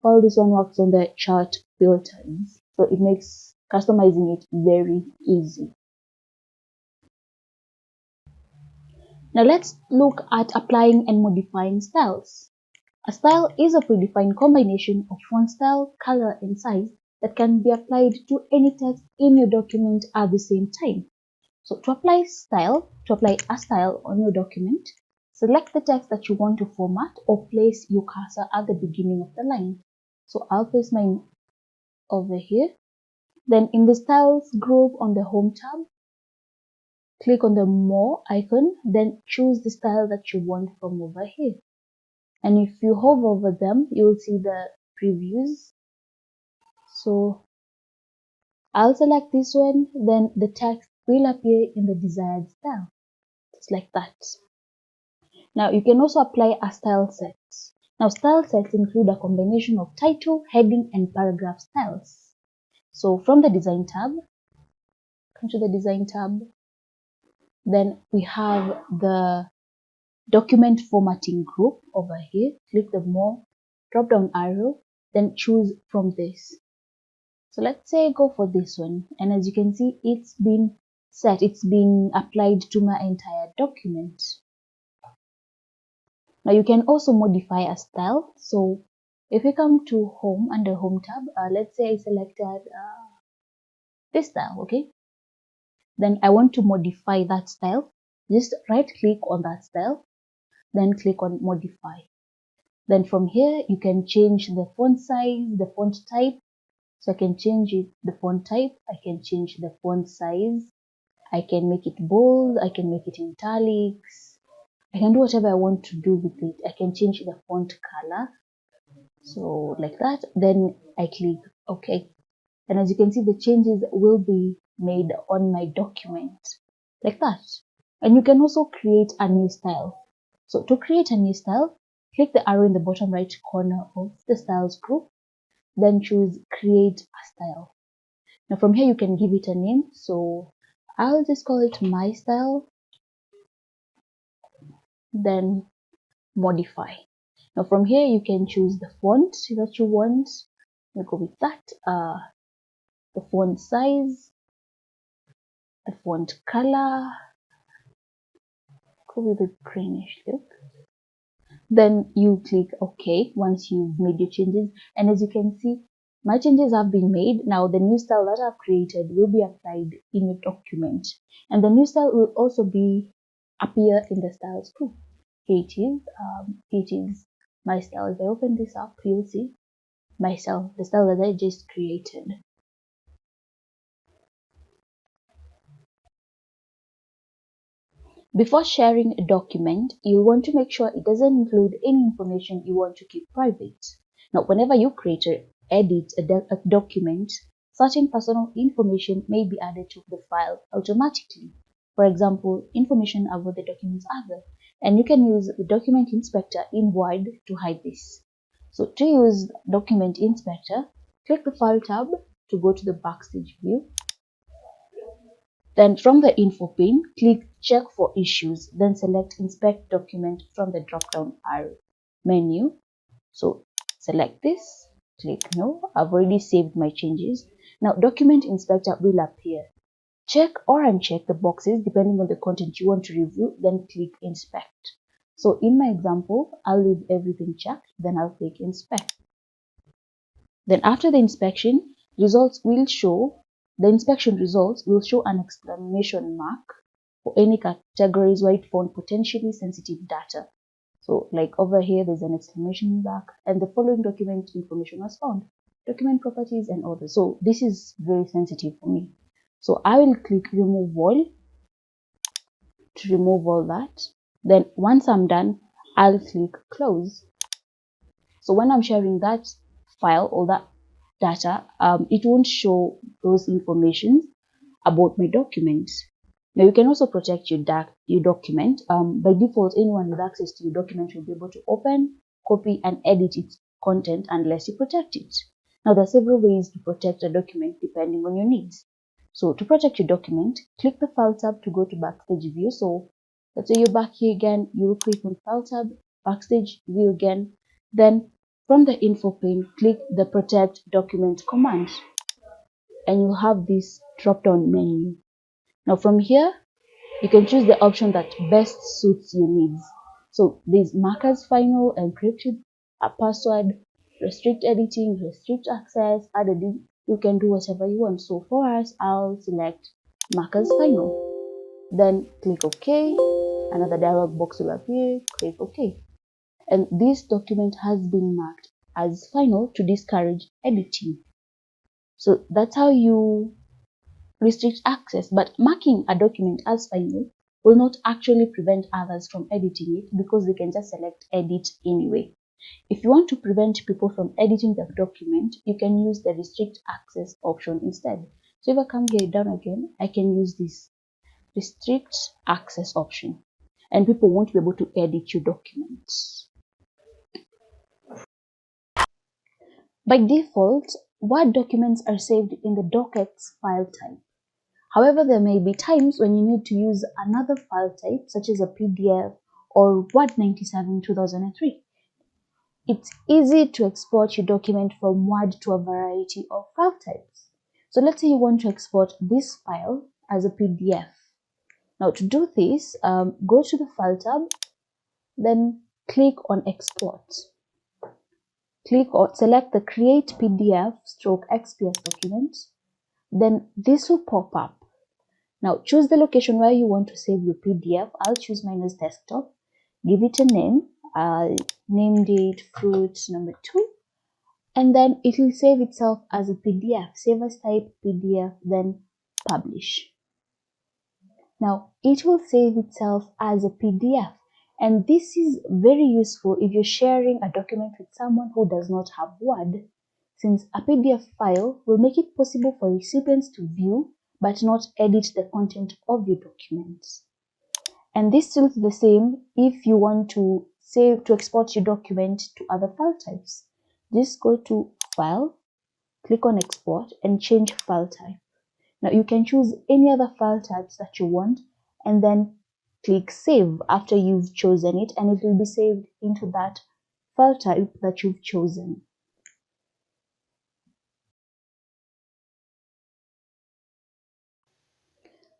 while this one works on the chart filters. So it makes customizing it very easy. Now let's look at applying and modifying styles. A style is a predefined combination of font style, color, and size that can be applied to any text in your document at the same time. So to apply a style on your document, select the text that you want to format or place your cursor at the beginning of the line. So I'll place mine over here. Then in the styles group on the home tab, click on the more icon, then choose the style that you want from over here. And if you hover over them, you will see the previews. So I'll select this one, then the text will appear in the desired style, just like that. Now you can also apply a style set. Now style sets include a combination of title, heading, and paragraph styles. So from the design tab, come to the design tab, then we have the document formatting group over here. Click the more drop down arrow, then choose from this. So let's say go for this one, and as you can see, it's been set, it's been applied to my entire document. Now you can also modify a style. So if you come to home, under home tab, let's say I selected this style, okay? Then I want to modify that style. Just right click on that style, then click on modify. Then from here, you can change the font size, the font type. So I can change it, the font type, I can change the font size, I can make it bold, I can make it italics, I can do whatever I want to do with it. I can change the font color, so like that. Then I click OK, and as you can see, the changes will be made on my document like that. And you can also create a new style. So to create a new style, click the arrow in the bottom right corner of the styles group, then choose create a style. Now from here you can give it a name, so I'll just call it my style, then modify. Now from here you can choose the font that you want. You go with that, the font size, the font color, go with the greenish look. Then you click OK once you've made your changes, and as you can see, my changes have been made. Now the new style that I've created will be applied in your document, and the new style will also appear in the styles group. Here it is my style. If I open this up, you'll see my style, the style that I just created. Before sharing a document, you'll want to make sure it doesn't include any information you want to keep private. Now, whenever you create or edit a document, certain personal information may be added to the file automatically. For example, information about the document's author, and you can use the document inspector in Word to hide this. So to use document inspector, click the file tab to go to the backstage view. Then from the info pane, click check for issues, then select inspect document from the drop down arrow menu. So select this, click no. I've already saved my changes. Now document inspector will appear. Check or uncheck the boxes depending on the content you want to review, then click inspect. So in my example, I'll leave everything checked, then I'll click inspect. Then after the inspection, the inspection results will show an exclamation mark for any categories where it found potentially sensitive data. So like over here, there's an exclamation mark and the following document information was found, document properties and others. So this is very sensitive for me. So I will click remove all to remove all that. Then once I'm done, I'll click close. So when I'm sharing that file or that data, it won't show those information about my document. Now you can also protect your document. By default, anyone with access to your document will be able to open, copy, and edit its content unless you protect it. Now there are several ways to protect a document depending on your needs. So to protect your document, click the File tab to go to Backstage View. So let's say you're back here again, you will click on File tab, Backstage View again. Then from the Info pane, click the Protect Document command, and you'll have this drop-down menu. Now from here, you can choose the option that best suits your needs. So there's markers final, encrypted, a password, restrict editing, restrict access, add editing. You can do whatever you want. So for us, I'll select markers final. Then click OK. Another dialog box will appear. Click OK. And this document has been marked as final to discourage editing. So that's how you restrict access, but marking a document as final will not actually prevent others from editing it because they can just select edit anyway. If you want to prevent people from editing the document, you can use the restrict access option instead. So if I come here down again, I can use this restrict access option and people won't be able to edit your documents. By default, Word documents are saved in the docx file type. However, there may be times when you need to use another file type, such as a PDF or Word 97 2003. It's easy to export your document from Word to a variety of file types. So let's say you want to export this file as a PDF. Now to do this, go to the File tab, then click on Export. Select the Create PDF/XPS document. Then this will pop up. Now choose the location where you want to save your PDF. I'll choose mine as desktop. Give it a name. Name date fruit number 2. And then it will save itself as a PDF. Save as type PDF, then publish. Now it will save itself as a PDF. And this is very useful if you're sharing a document with someone who does not have Word, since a PDF file will make it possible for recipients to view but not edit the content of your documents. And this is the same if you want to export your document to other file types. Just go to File, click on Export, and change file type. Now you can choose any other file types that you want and then click Save after you've chosen it, and it will be saved into that file type that you've chosen.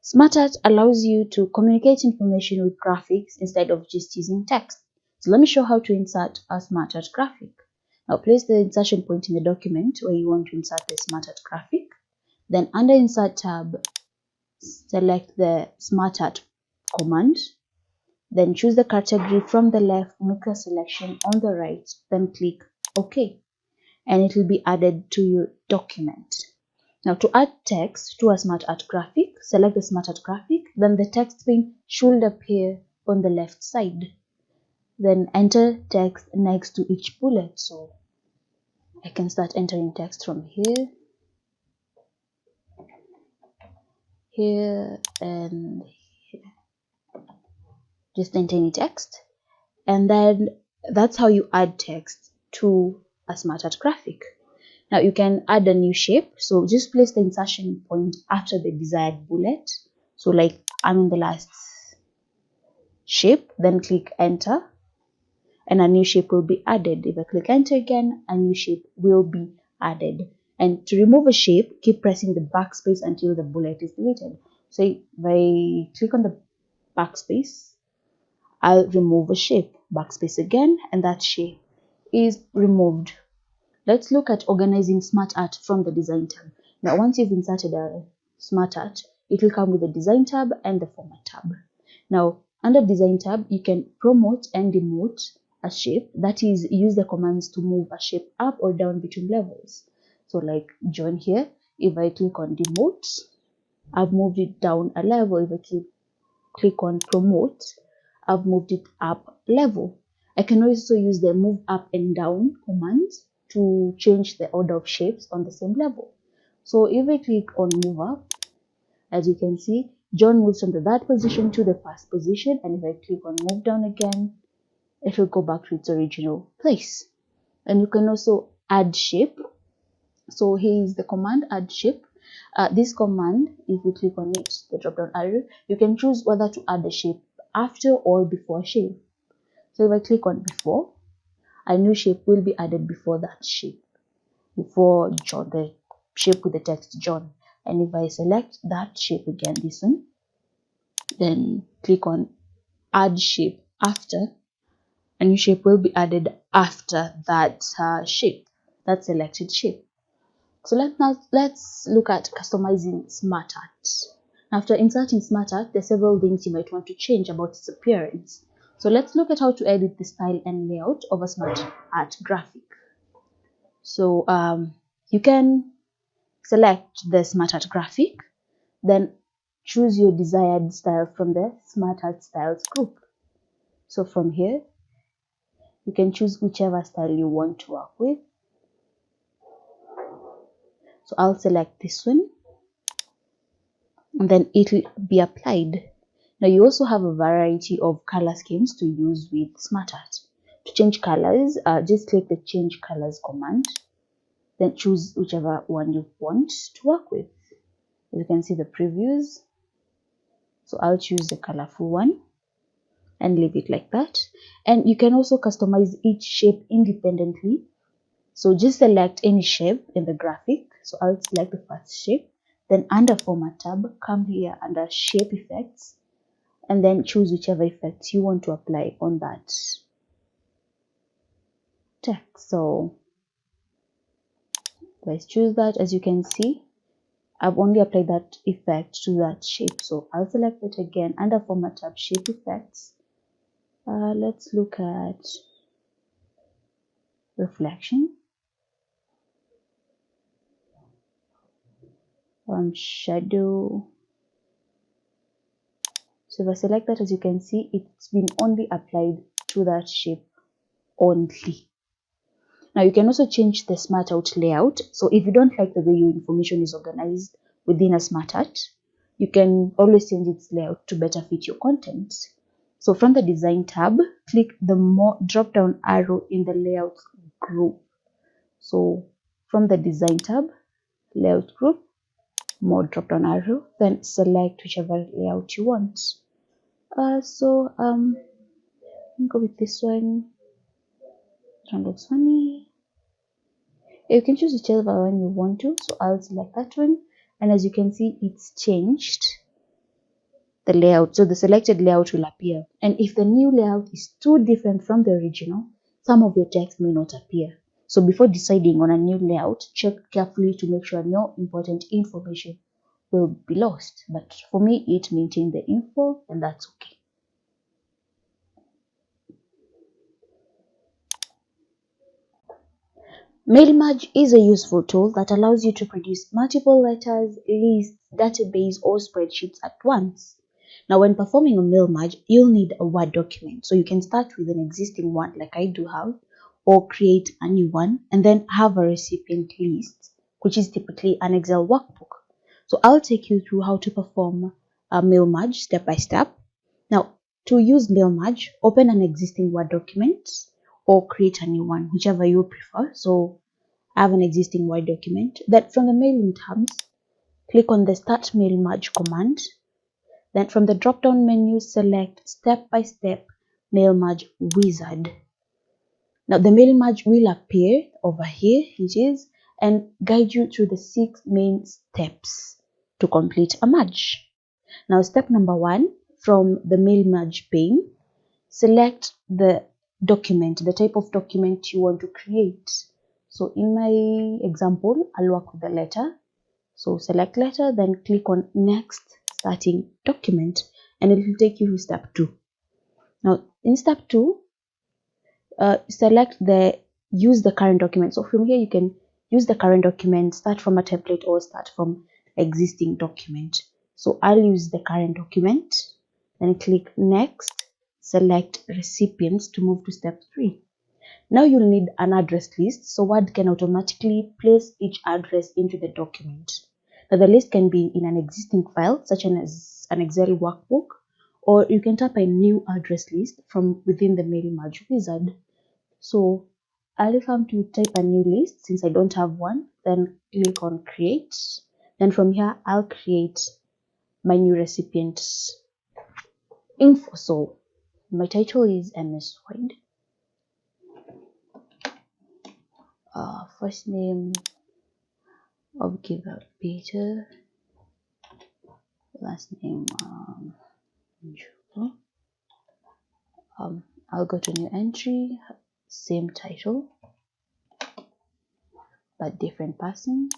SmartArt allows you to communicate information with graphics instead of just using text. So let me show how to insert a SmartArt graphic. Now place the insertion point in the document where you want to insert the SmartArt graphic. Then under Insert tab, select the SmartArt command. Then choose the category from the left, make a selection on the right, then click OK. And it will be added to your document. Now to add text to a SmartArt graphic, select the SmartArt graphic, then the text pane should appear on the left side. Then enter text next to each bullet. So I can start entering text from here, and here. Just enter any text, and then that's how you add text to a SmartArt graphic. Now you can add a new shape, so just place the insertion point after the desired bullet. So like I'm in the last shape, then click enter and a new shape will be added. If I click enter again, a new shape will be added. And to remove a shape, keep pressing the backspace until the bullet is deleted. So if I click on the backspace, I'll remove a shape. Backspace again, and that shape is removed. Let's look at organizing SmartArt from the Design tab. Now, once you've inserted a SmartArt, it will come with the Design tab and the Format tab. Now, under Design tab, you can promote and demote a shape. That is, use the commands to move a shape up or down between levels. So like join here, if I click on demote, I've moved it down a level. If I click on promote, I've moved it up level. I can also use the move up and down commands to change the order of shapes on the same level. So if I click on move up, as you can see, John moves from the third position to the first position, and if I click on move down again, it will go back to its original place. And you can also add shape. So here is the command add shape. This command, if you click on it, the drop down arrow, you can choose whether to add the shape after or before shape. So if I click on before, a new shape will be added before that shape, before John, the shape with the text John. And if I select that shape again, this one, then click on add shape after, a new shape will be added after that shape, that selected shape. So let's look at customizing SmartArt. After inserting SmartArt, there are several things you might want to change about its appearance. So let's look at how to edit the style and layout of a SmartArt graphic. So you can select the SmartArt graphic, then choose your desired style from the SmartArt styles group. So from here, you can choose whichever style you want to work with. So I'll select this one, and then it will be applied. Now you also have a variety of color schemes to use with SmartArt. To change colors, just click the change colors command, then choose whichever one you want to work with. As you can see the previews, so I'll choose the colorful one and leave it like that. And you can also customize each shape independently. So just select any shape in the graphic. So I'll select the first shape, then under Format tab, come here under Shape Effects, and then choose whichever effects you want to apply on that text. So let's choose that. As you can see, I've only applied that effect to that shape. So I'll select it again under Format tab, Shape Effects. Let's look at reflection, shadow. So if I select that, as you can see, it's been only applied to that shape only. Now you can also change the SmartArt layout. So if you don't like the way your information is organized within a SmartArt, you can always change its layout to better fit your content. So from the Design tab, click the more drop down arrow in the Layout group. So from the Design tab, Layout group, more drop down arrow, then select whichever layout you want. I'll go with this one. This one looks funny. You can choose whichever one you want to. So I'll select that one, and as you can see, it's changed the layout. So the selected layout will appear, and if the new layout is too different from the original, some of your text may not appear. So before deciding on a new layout, check carefully to make sure no important information will be lost. But for me, it maintained the info, and that's okay. Mail Merge is a useful tool that allows you to produce multiple letters, lists, database, or spreadsheets at once. Now, when performing a mail merge, you'll need a Word document. So you can start with an existing one like I do have, or create a new one, and then have a recipient list, which is typically an Excel workbook. So I'll take you through how to perform a mail merge step by step. Now, to use mail merge, open an existing Word document or create a new one, whichever you prefer. So I have an existing Word document. Then from the mailing tabs, click on the Start Mail Merge command. Then from the drop-down menu, select Step-by-Step Mail Merge Wizard. Now the Mail Merge will appear over here, it is, and guide you through the 6 main steps to complete a merge. Now step number 1, from the Mail Merge pane, select the document, the type of document you want to create. So in my example, I'll work with the letter. So select letter, then click on next starting document, and it will take you to step 2. Now in step 2, select the use the current document. So from here you can use the current document, start from a template or start from existing document. So I'll use the current document, then click next, select recipients to move to step 3. Now you'll need an address list, so Word can automatically place each address into the document. Now the list can be in an existing file, such as an Excel workbook, or you can type a new address list from within the mail merge wizard. So I'll come to type a new list since I don't have one, then click on create. Then from here, I'll create my new recipient info. So my title is MS Wide. First name, I'll give a Peter. Last name, I'll go to new entry, same title, but different person.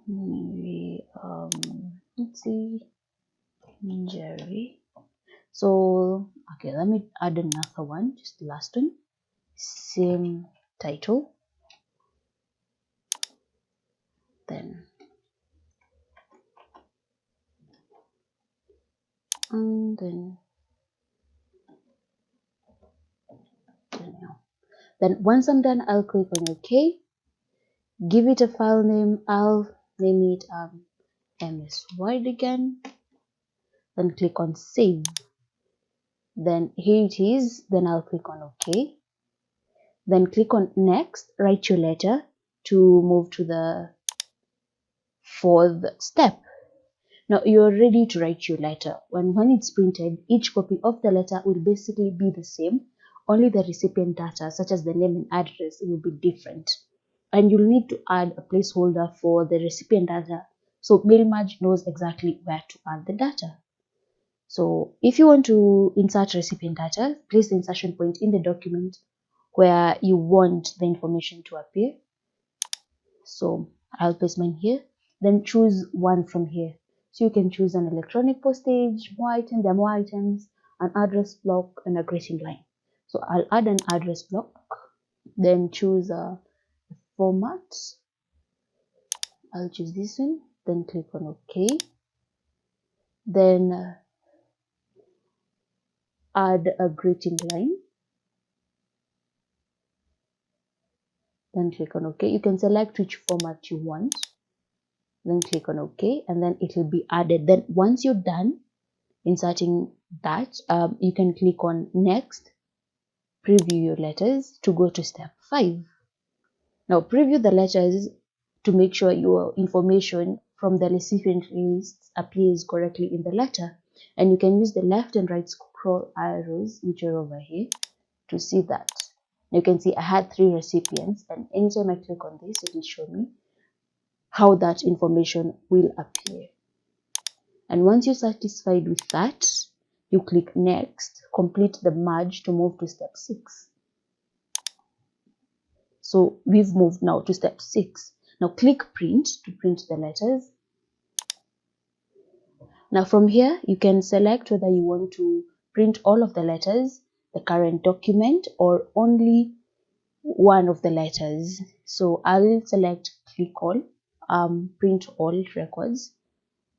Maybe, let's see, Jerry. So, okay, let me add another one, just the last one, same title, then, and then once I'm done, I'll click on OK, give it a file name, I'll name it MS Word again, then click on save. Then here it is, then I'll click on OK. Then click on next, write your letter to move to the 4th step. Now you're ready to write your letter. When it's printed, each copy of the letter will basically be the same, only the recipient data such as the name and address will be different. And you'll need to add a placeholder for the recipient data so MailMerge knows exactly where to add the data. So if you want to insert recipient data, place the insertion point in the document where you want the information to appear. So I'll place mine here, then choose one from here. So you can choose an electronic postage, more items, there are more items, an address block, and a greeting line. So I'll add an address block, then choose a format. I'll choose this one, then click on OK. Then add a greeting line. Then click on OK. You can select which format you want. Then click on OK, and then it will be added. Then once you're done inserting that, you can click on next, preview your letters to go to step 5. Now preview the letters to make sure your information from the recipient list appears correctly in the letter, and you can use the left and right scroll arrows which are over here to see that. You can see I had 3 recipients, and anytime I click on this, it will show me how that information will appear. And once you're satisfied with that, you click next, complete the merge to move to step 6. So we've moved now to step 6. Now click print to print the letters. Now from here, you can select whether you want to print all of the letters, the current document, or only one of the letters. So I'll select click all, print all records,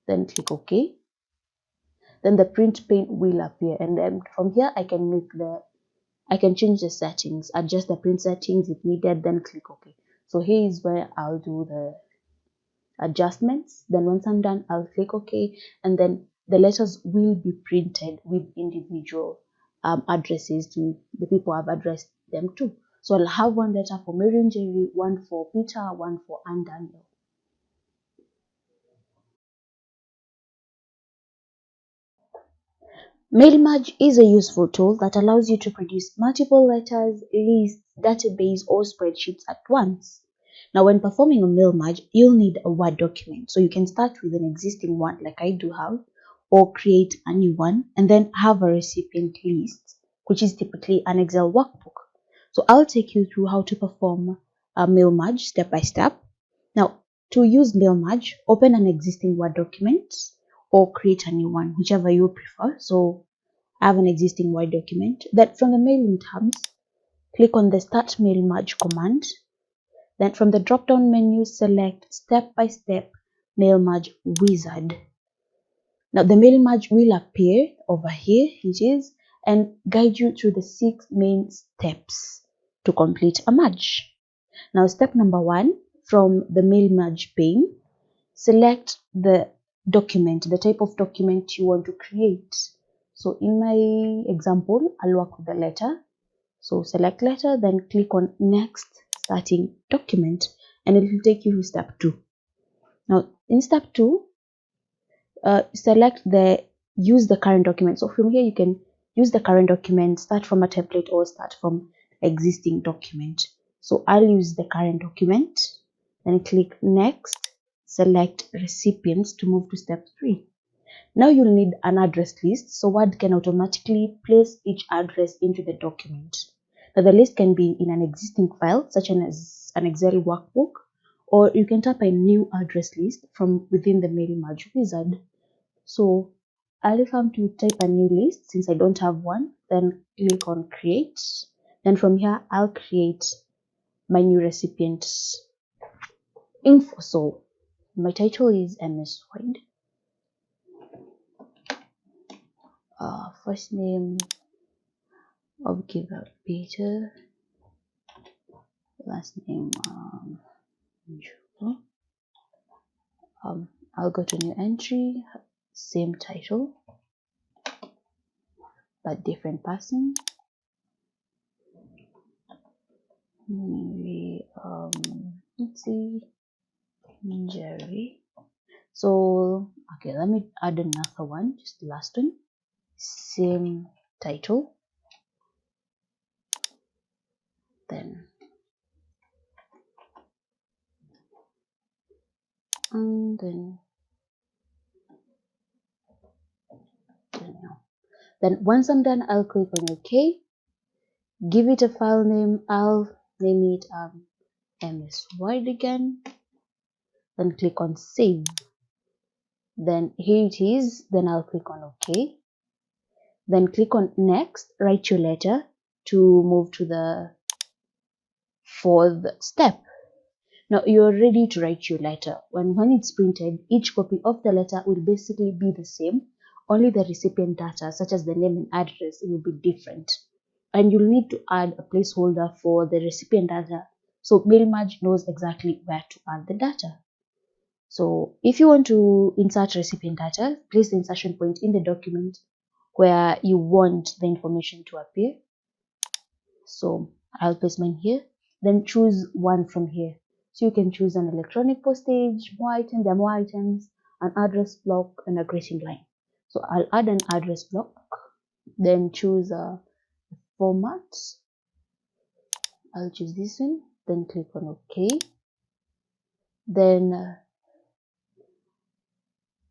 then click OK. Then the print pane will appear, and then from here I can change the settings, adjust the print settings if needed, then click OK. So here is where I'll do the adjustments. Then once I'm done, I'll click OK, and then the letters will be printed with individual addresses to the people I've addressed them to. So I'll have one letter for Mary and Jerry, one for Peter, one for Anne Daniel. MailMerge is a useful tool that allows you to produce multiple letters, lists, database, or spreadsheets at once. Now, when performing a MailMerge, you'll need a Word document. So you can start with an existing one like I do have, or create a new one, and then have a recipient list, which is typically an Excel workbook. So I'll take you through how to perform a mail merge step by step. Now, to use mail merge, open an existing Word document or create a new one, whichever you prefer. So I have an existing Word document. Then from the mailing tabs, click on the Start Mail Merge command. Then from the drop-down menu, select Step-by-Step Mail Merge Wizard. Now the mail merge will appear over here, it is, and guide you through the 6 main steps to complete a merge. Now step number 1, from the mail merge pane, select the document, the type of document you want to create. So in my example, I'll work with the letter. So select letter, then click on next starting document, and it will take you to step 2. Now in step 2, select the use the current document. So from here you can use the current document, start from a template or start from existing document. So I'll use the current document, then click next, select recipients to move to step 3. Now you'll need an address list, so Word can automatically place each address into the document. Now the list can be in an existing file such as an Excel workbook, or you can type a new address list from within the mail merge wizard. So I'll come to type a new list since I don't have one, then click on create. Then from here I'll create my new recipient info. So my title is MS Word. First name of giver Peter, last name I'll go to new entry, same title but different person. Maybe let's see, Jerry. So okay, let me add another one, just the last one, same title, then and then once I'm done, I'll click on OK, give it a file name. I'll name it MS Word again, then click on save. Then here it is, then I'll click on OK, then click on next, write your letter to move to the 4th step. Now you're ready to write your letter. When it's printed, each copy of the letter will basically be the same, only the recipient data such as the name and address will be different, and you'll need to add a placeholder for the recipient data so MailMerge knows exactly where to add the data. So if you want to insert recipient data, place the insertion point in the document where you want the information to appear. So I'll place mine here, then choose one from here. So you can choose an electronic postage, more items, there are more items, an address block, and a greeting line. So I'll add an address block, then choose a format. I'll choose this one, then click on OK. Then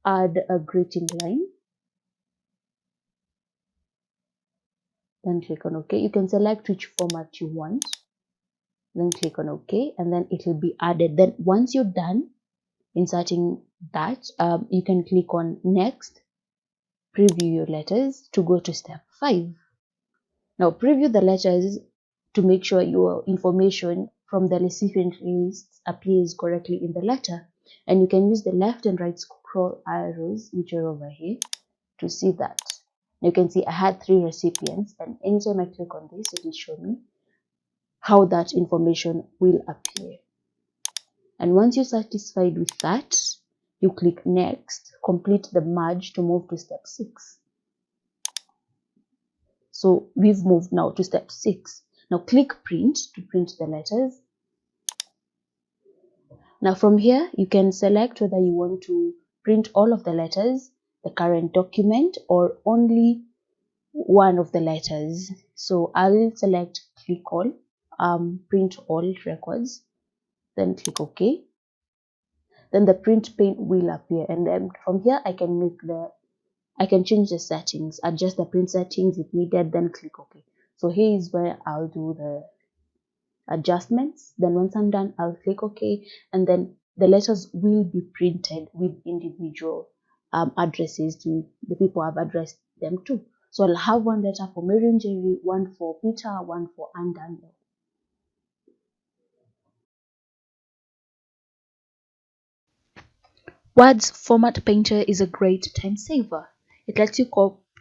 add a greeting line, then click on OK. You can select which format you want, then click on OK, and then it will be added. Then once you're done inserting that, you can click on next, preview your letters to go to step 5. Now preview the letters to make sure your information from the recipient list appears correctly in the letter, and you can use the left and right scroll arrows which are over here to see that. You can see I had 3 recipients, and anytime I click on this, it will show me how that information will appear. And once you're satisfied with that, you click next, complete the merge to move to step 6. So we've moved now to step 6. Now click print to print the letters. Now from here, you can select whether you want to print all of the letters, the current document, or only one of the letters. So I'll select click all, print all records, then click OK. Then the print pane will appear, and then from here I can change the settings, adjust the print settings if needed, then click OK. So here is where I'll do the adjustments. Then once I'm done, I'll click OK, and then the letters will be printed with individual addresses to the people I've addressed them to. So I'll have one letter for Mary and Jerry, one for Peter, one for Anne Daniel. Word's Format Painter is a great time saver. It lets you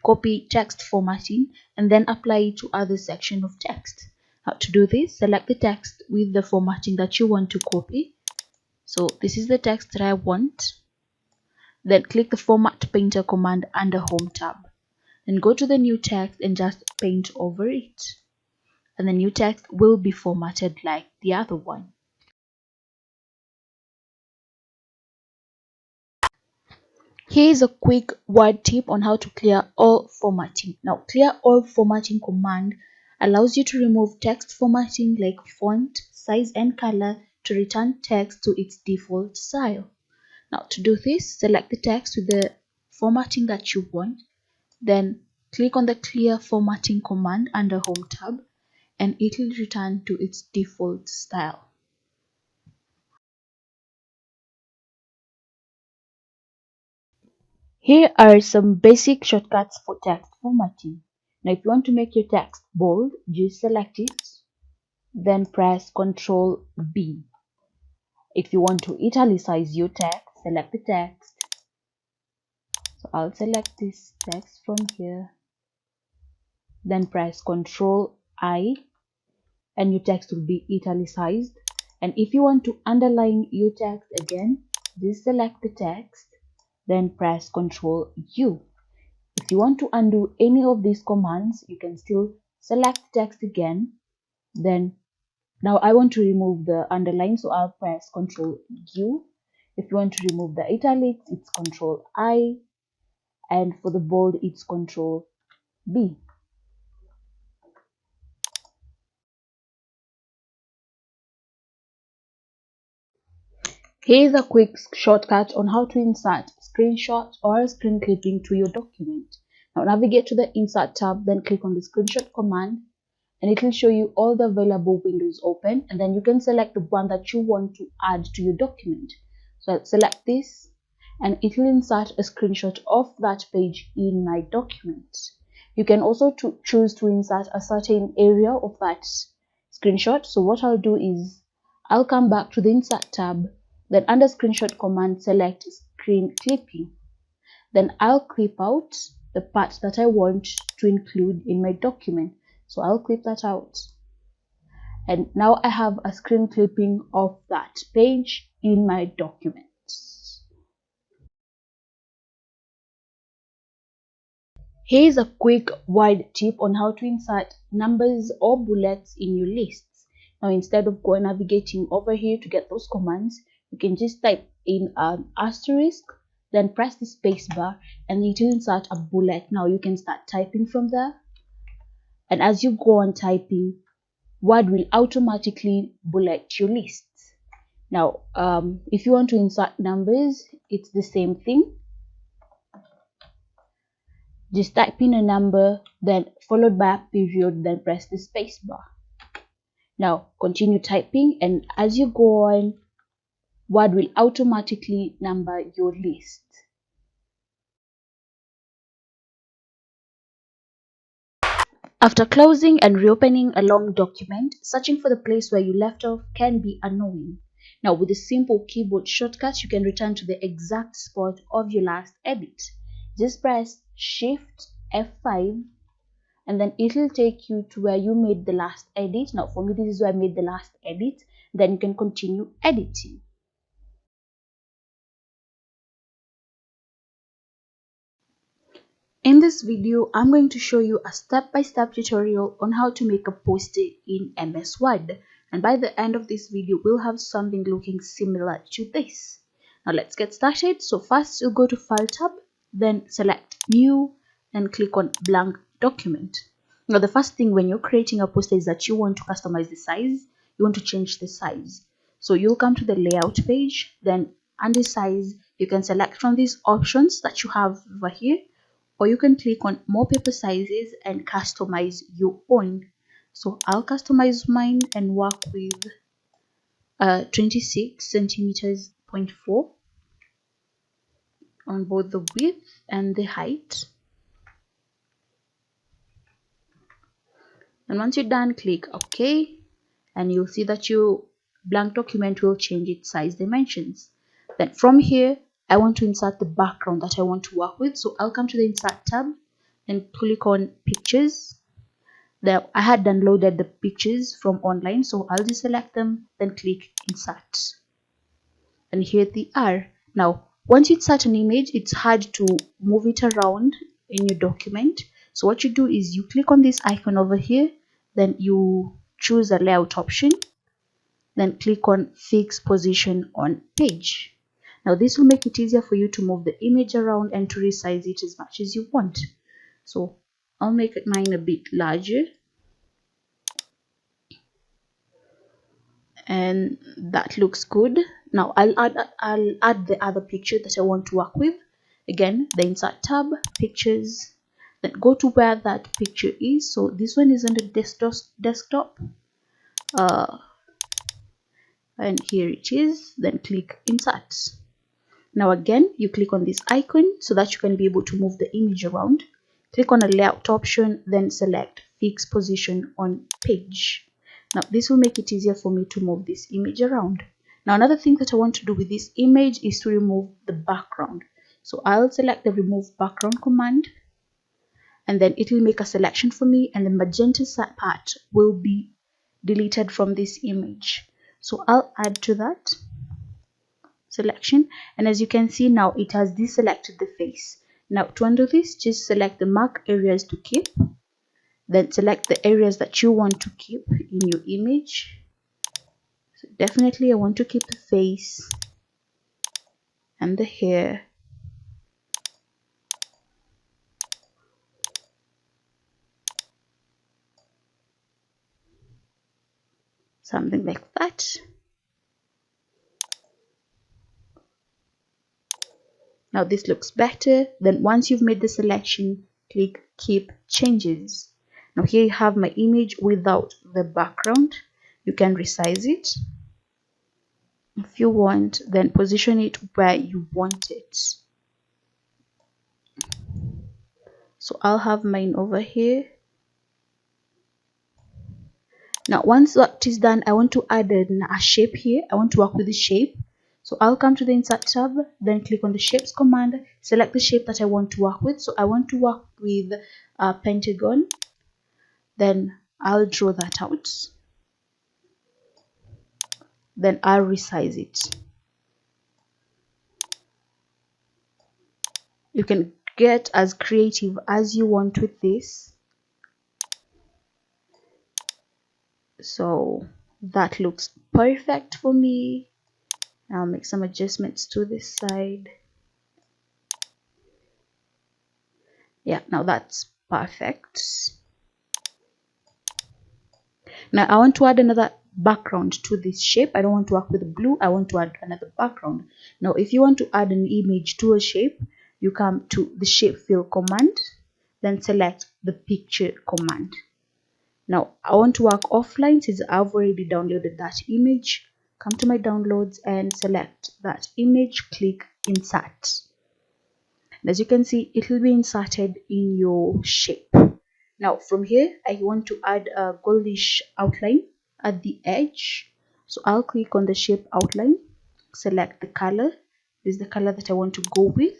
copy text formatting and then apply it to other sections of text. Now to do this, select the text with the formatting that you want to copy. So this is the text that I want. Then click the Format Painter command under Home tab. Then go to the new text and just paint over it. And the new text will be formatted like the other one. Here is a quick word tip on how to clear all formatting. Now, clear all formatting command allows you to remove text formatting like font, size, and color to return text to its default style. Now, to do this, select the text with the formatting that you want. Then click on the clear formatting command under Home tab, and it will return to its default style. Here are some basic shortcuts for text formatting. Now, if you want to make your text bold, just select it, then press Ctrl B. If you want to italicize your text, select the text. So I'll select this text from here, then press Ctrl I, and your text will be italicized. And if you want to underline your text again, just select the text, then press Ctrl U. If you want to undo any of these commands, you can still select text again. Then now I want to remove the underline, so I'll press Ctrl U. If you want to remove the italics, it's Ctrl I, and for the bold, it's Ctrl B. Here's a quick shortcut on how to insert screenshot or screen clipping to your document. Now navigate to the Insert tab, then click on the Screenshot command, and it will show you all the available windows open, and then you can select the one that you want to add to your document. So I'll select this, and it will insert a screenshot of that page in my document. You can also choose to insert a certain area of that screenshot. So what I'll do is I'll come back to the Insert tab, then under Screenshot command, select Screen Clipping. Then I'll clip out the part that I want to include in my document. So I'll clip that out. And now I have a screen clipping of that page in my document. Here's a quick wide tip on how to insert numbers or bullets in your lists. Now instead of going navigating over here to get those commands, you can just type in an asterisk, then press the space bar, and it will insert a bullet. Now you can start typing from there, and as you go on typing, Word will automatically bullet your lists. Now if you want to insert numbers, it's the same thing. Just type in a number, then followed by a period, then press the space bar. Now continue typing, and as you go on, Word will automatically number your list. After closing and reopening a long document, searching for the place where you left off can be annoying. Now with a simple keyboard shortcut, you can return to the exact spot of your last edit. Just press Shift F5, and then it will take you to where you made the last edit. Now for me, this is where I made the last edit. Then you can continue editing. In this video, I'm going to show you a step-by-step tutorial on how to make a poster in MS Word. And by the end of this video, we'll have something looking similar to this. Now let's get started. So first you'll go to File tab, then select New, and click on Blank Document. Now the first thing when you're creating a poster is that you want to customize the size. You want to change the size. So you'll come to the Layout page, then under Size, you can select from these options that you have over here, or you can click on More Paper Sizes and customize your own. So I'll customize mine and work with 26 centimeters 0.4 on both the width and the height. And once you're done, click OK, and you'll see that your blank document will change its size dimensions. Then from here, I want to insert the background that I want to work with. So I'll come to the Insert tab and click on Pictures. There, I had downloaded the pictures from online, so I'll just select them, then click Insert. And here they are. Now, once you insert an image, it's hard to move it around in your document. So what you do is you click on this icon over here, then you choose a layout option, then click on Fix Position on Page. Now this will make it easier for you to move the image around and to resize it as much as you want. So I'll make mine a bit larger, and that looks good. Now I'll add the other picture that I want to work with. Again, the Insert tab, Pictures, then go to where that picture is. So this one is on the desktop, and here it is. Then click Insert. Now again, you click on this icon so that you can be able to move the image around. Click on a layout option, then select Fix Position on Page. Now this will make it easier for me to move this image around. Now another thing that I want to do with this image is to remove the background. So I'll select the Remove Background command, and then it will make a selection for me, and the magenta part will be deleted from this image. So I'll add to that selection, and as you can see now it has deselected the face. Now to undo this, just select the mark areas to keep, then select the areas that you want to keep in your image. So definitely I want to keep the face and the hair, something like that. Now this looks better. Then once you've made the selection, click Keep Changes. Now here you have my image without the background. You can resize it if you want, then position it where you want it. So I'll have mine over here. Now once that is done, I want to add a shape here. I want to work with the shape. So I'll come to the Insert tab, then click on the Shapes command, select the shape that I want to work with. So I want to work with a pentagon. Then I'll draw that out. Then I'll resize it. You can get as creative as you want with this. So that looks perfect for me. I'll make some adjustments to this side. Yeah, now that's perfect. Now I want to add another background to this shape. I don't want to work with the blue. I want to add another background. Now if you want to add an image to a shape, you come to the Shape Fill command, then select the Picture command. Now I want to work offline since I've already downloaded that image. Come to my downloads and select that image, click Insert. And as you can see, it will be inserted in your shape. Now from here, I want to add a goldish outline at the edge. So I'll click on the shape outline, select the color. This is the color that I want to go with.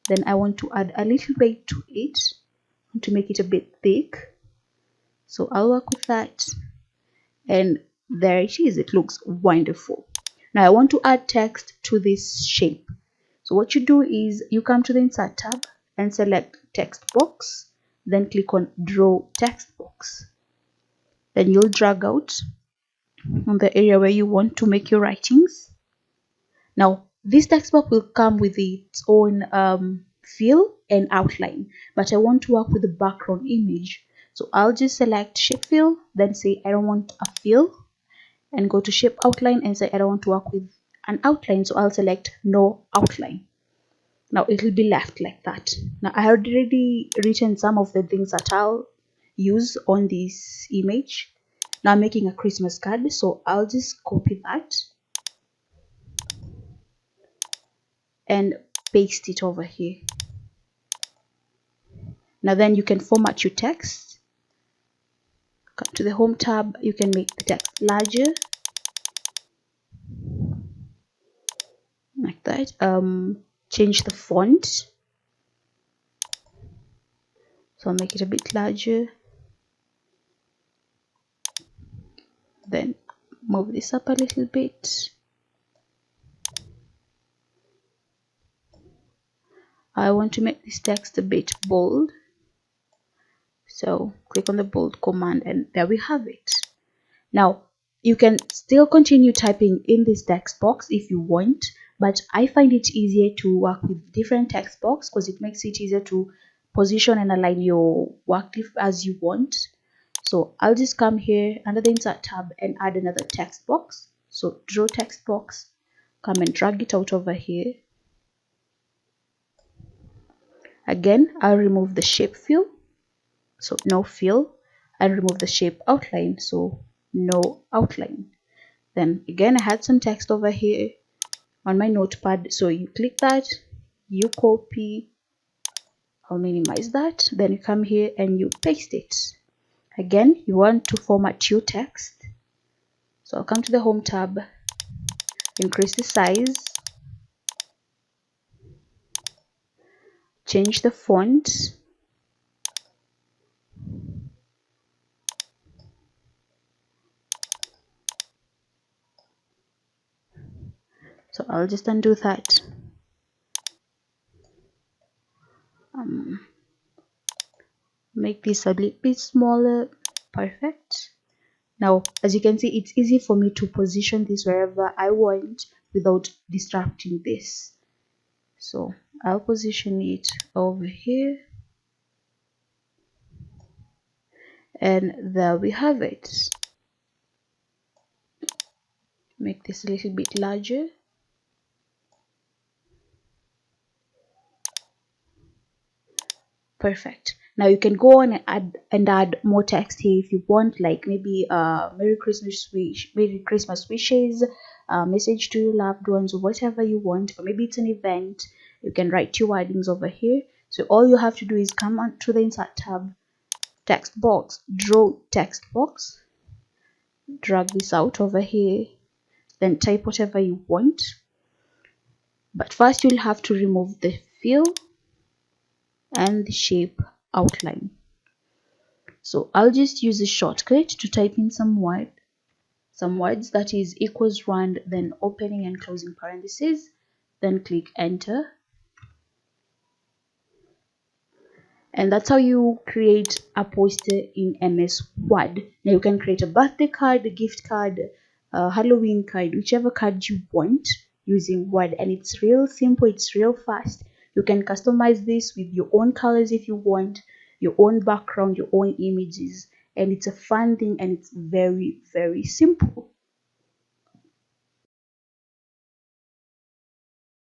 Then I want to add a little weight to it. I want to make it a bit thick. So I'll work with that. And there it is. It looks wonderful. Now I want to add text to this shape. So what you do is you come to the Insert tab and select Text Box. Then click on Draw Text Box. Then you'll drag out on the area where you want to make your writings. Now this text box will come with its own fill and outline, but I want to work with the background image. So I'll just select Shape Fill, then say I don't want a fill, and go to Shape Outline and say I don't want to work with an outline. So I'll select No Outline. Now it will be left like that. Now I have already written some of the things that I'll use on this image. Now I'm making a Christmas card, so I'll just copy that and paste it over here. Now then you can format your text. Come to the home tab, you can make the text larger like that. Change the font, so I'll make it a bit larger. Then move this up a little bit. I want to make this text a bit bold, so click on the bold command and there we have it. Now you can still continue typing in this text box if you want, but I find it easier to work with different text box because it makes it easier to position and align your work as you want. So I'll just come here under the insert tab and add another text box. So draw text box, come and drag it out over here. Again, I'll remove the shape fill, so no fill. I'll remove the shape outline, so no outline. Then again, I had some text over here on my notepad, so you click that, you copy, I'll minimize that, then you come here and you paste it. Again, you want to format your text, so I'll come to the home tab, increase the size, change the font, so I'll just undo that. Make this a little bit smaller. Perfect. Now as you can see, it's easy for me to position this wherever I want without disrupting this. So I'll position it over here, and there we have it. Make this a little bit larger. Perfect. Now you can go on and add more text here if you want, like maybe Merry Christmas wishes, message to your loved ones, or whatever you want, or maybe it's an event. You can write your wordings over here. So all you have to do is come on to the insert tab, text box, draw text box, drag this out over here, then type whatever you want. But first you'll have to remove the fill and the shape outline. So I'll just use a shortcut to type in some words, that is equals round, then opening and closing parentheses, then click enter. And that's how you create a poster in MS Word. Now you can create a birthday card, a gift card, a Halloween card, whichever card you want using Word, and it's real simple, it's real fast. You can customize this with your own colors if you want, your own background, your own images, and it's a fun thing, and it's very, very simple.